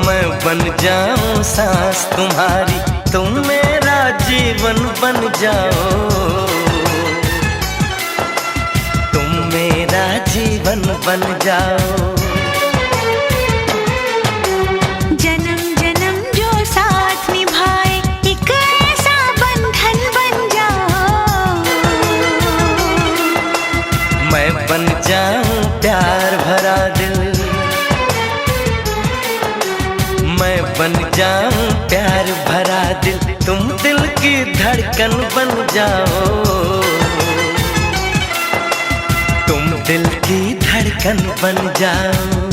मैं बन जाऊं सांस तुम्हारी, तुम मेरा जीवन बन जाओ, तुम मेरा जीवन बन जाओ। जन्म जन्म जो साथ निभाए, एक ऐसा बंधन बन जाओ। मैं बन जाऊं प्यार भरा दिल, मैं बन जाऊं प्यार भरा दिल, तुम दिल की धड़कन बन जाओ, तुम दिल की धड़कन बन जाओ।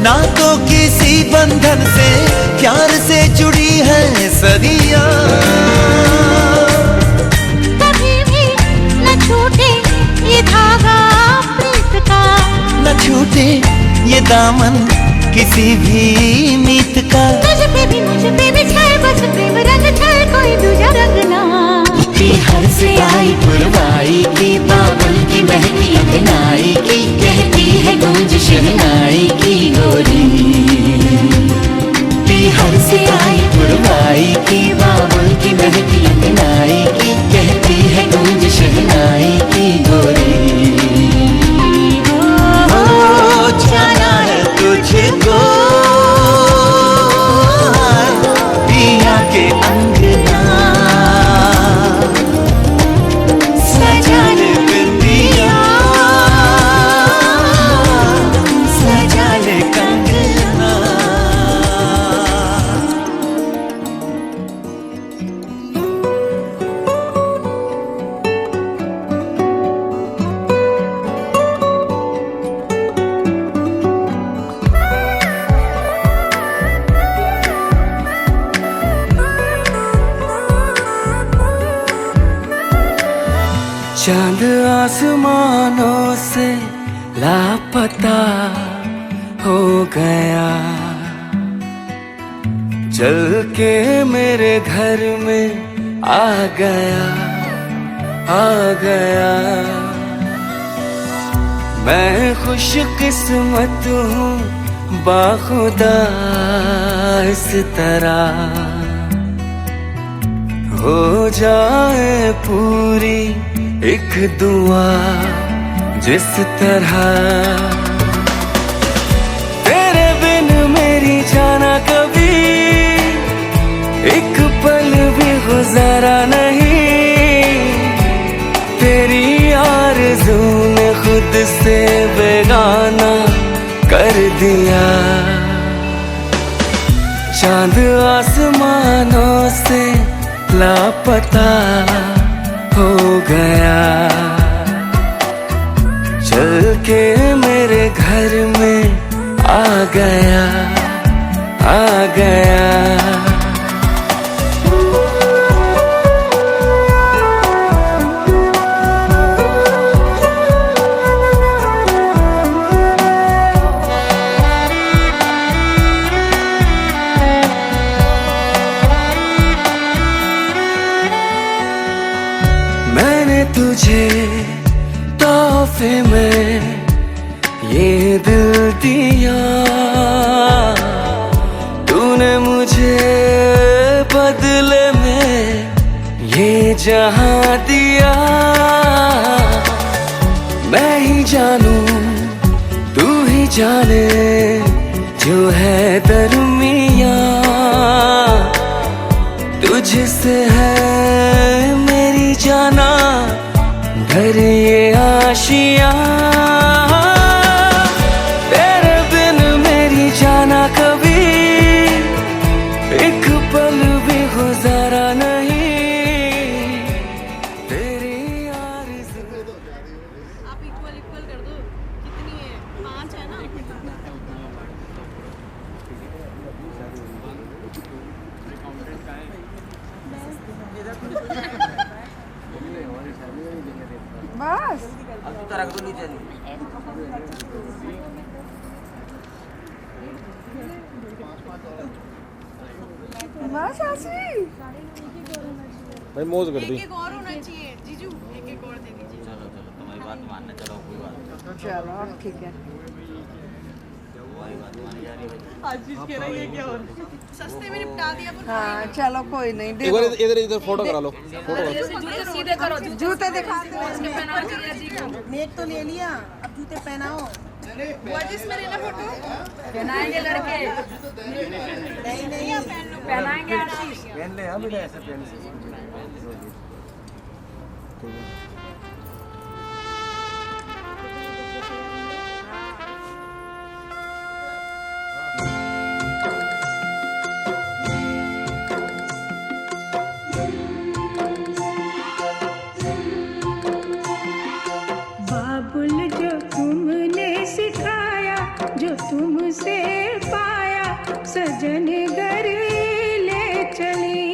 नातों किसी बंधन से प्यार से जुड़ी है सदियां। कभी भी न छूटे ये धागा प्रीत का, न छूटे ये दामन किसी भी मीत का। मुझ पे भी छाए बस प्रेम रंग छाए कोई दूजा रंग ना। बिहार से आई पुरवाई की बाबुल की महकी अंगनाई की, कहती है गूंज शहनाई की गोरी। बिहार से आई पुरवाई की बाबुल की महकी अंगनाई की, कहती है गूंज शहनाई की गोरी। हो जाना है तुझको पिया के अंगना, सजा ले बिंदिया, सजा ले कंगना। चांद आसमानों से लापता हो गया, चल के मेरे घर में आ गया, आ गया। मैं खुश किस्मत हूँ बाखुदा इस तरह हो जाए पूरी एक दुआ जिस तरह। तेरे बिन मेरी जाना कभी एक पल भी गुजारा नहीं, तेरी आरज़ू ने खुद से बेगाना कर दिया। चांद आसमानों से लापता हो गया, चल के मेरे घर में आ गया, आ गया। तुझे तोहफे में ये दिल दिया, तूने मुझे बदले में ये जहां दिया। मैं ही जानूं तू ही जाने जो है दरमिया, तुझसे है मेरी जाना घर ये आशिया। तेरे बिन मेरी जाना कभी एक पल भी गुजारा नहीं, तेरी आरज़ू। आप इक्वल इक्वल कर दो, कितनी है? 5 है ना? बस बस आशी भाई मौज कर दी। एक और होना चाहिए जीजू, एक और दे दीजिए। चलो चलो तुम्हारी बात मानना, चलो कोई बात नहीं। चलो अब ठीक है। तुम्हारी बात मानी जा रही है भाई। आज चीज कह रही है क्या और सस्ते में निपटा दिया पर। हाँ चलो कोई नहीं, दे इधर इधर इधर फोटो करा लो, फोटो करा लो। जूते सीधे करो, जूते दिखा दो। पहना दिया जी को। नेक तो ले लिया, अब जूते पहनाओ। बुआ जी इसमें लेना फोटो। पहनाएंगे लड़के, नहीं नहीं पहनाएंगे आशीष। पहन ले, हाँ बेटा ऐसे पहन से। बाबुल जो तुमने सिखाया, जो तुमसे सजन घर ले चली।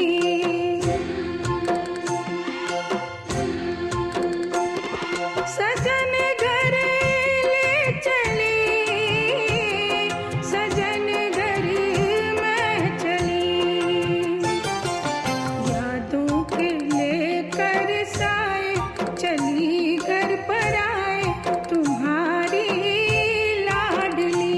सजन घर ले चली, सजन घर मैं चली। यादों के लेकर साए चली घर पर आए तुम्हारी लाडली।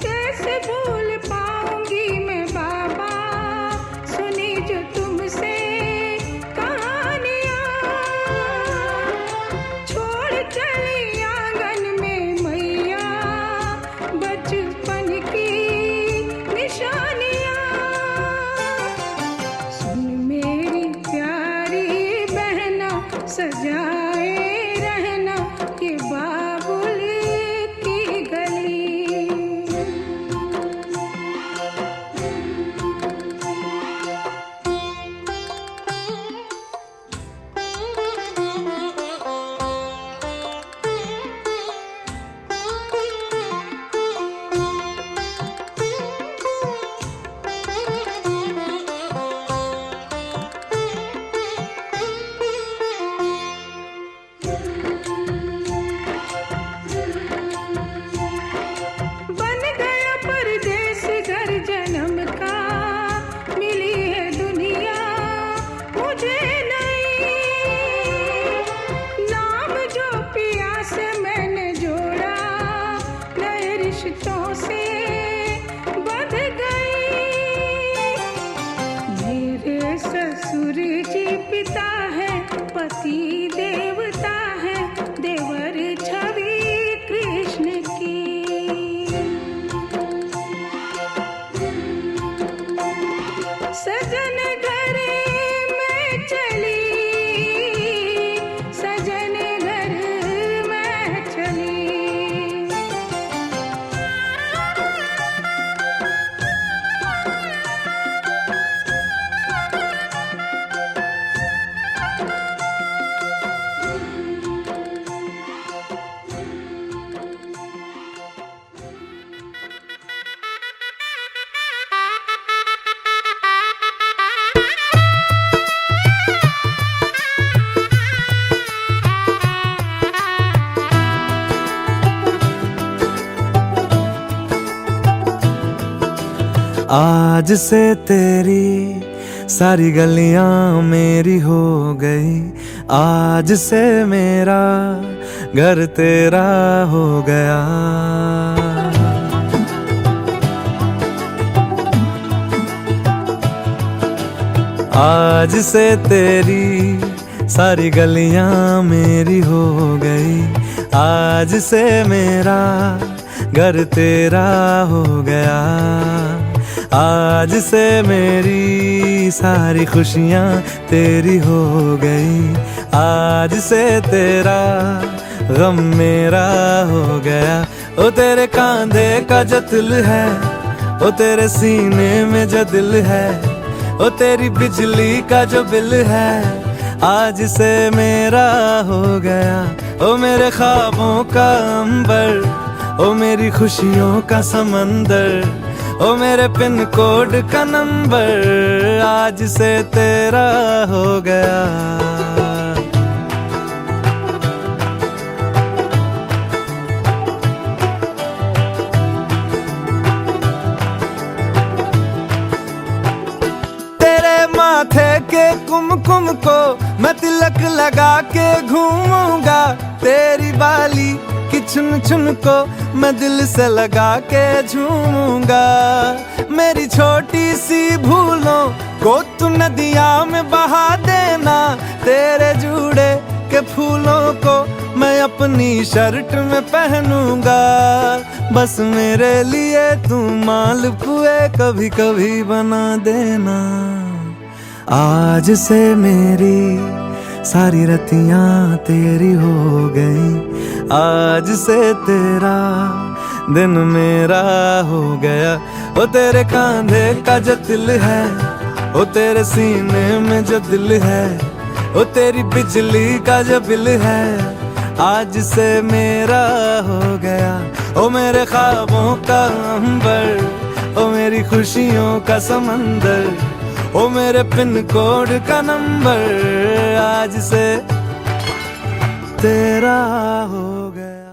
कैसे भूल पाऊंगी मैं बाबा सुनी जो तुमसे कहानियाँ। छोड़ चली आंगन में मैया बचपन की निशानियाँ। सुन मेरी प्यारी बहना सजाए रहना ये बाबुल की गली। बन गया परदेस घर जन्म का, मिली है दुनिया मुझे नई। नाम जो पिया से मैंने जोड़ा नए रिश्तों से बंध गई। मेरे ससुर जी पिता है पति देवता है देवर छवि कृष्ण की। सजन घर में चली, सजन घर में चली। आज से तेरी सारी गलियां मेरी हो गई। आज से मेरा घर तेरा हो गया। आज से तेरी सारी गलियां मेरी हो गई। आज से मेरा घर तेरा हो गया। आज से मेरी सारी खुशियाँ तेरी हो गई। आज से तेरा गम मेरा हो गया। ओ तेरे कांधे का जो दिल है, ओ तेरे सीने में जो दिल है, ओ तेरी बिजली का जो बिल है, आज से मेरा हो गया। ओ मेरे ख्वाबों का अंबर, ओ मेरी खुशियों का समंदर, ओ मेरे पिन कोड का नंबर, आज से तेरा हो गया। तेरे माथे के कुमकुम को मैं तिलक लगा के घूमूंगा। तेरी बाली की चुन चुन को मैं दिल से लगा के झूमूंगा। मेरी छोटी सी भूलों को तू नदिया में बहा देना। तेरे जूड़े के फूलों को मैं अपनी शर्ट में पहनूंगा। बस मेरे लिए तू मालपुए कभी कभी बना देना। आज से मेरी सारी रतियां तेरी हो गई, आज से तेरा दिन मेरा हो गया। ओ तेरे कांधे का जो दिल है, ओ तेरे सीने में जो दिल है, ओ तेरी बिजली का जो बिल है, आज से मेरा हो गया। ओ मेरे ख्वाबों का अंबर, ओ मेरी खुशियों का समंदर, ओ मेरे पिन कोड का नंबर, आज से तेरा हो गया।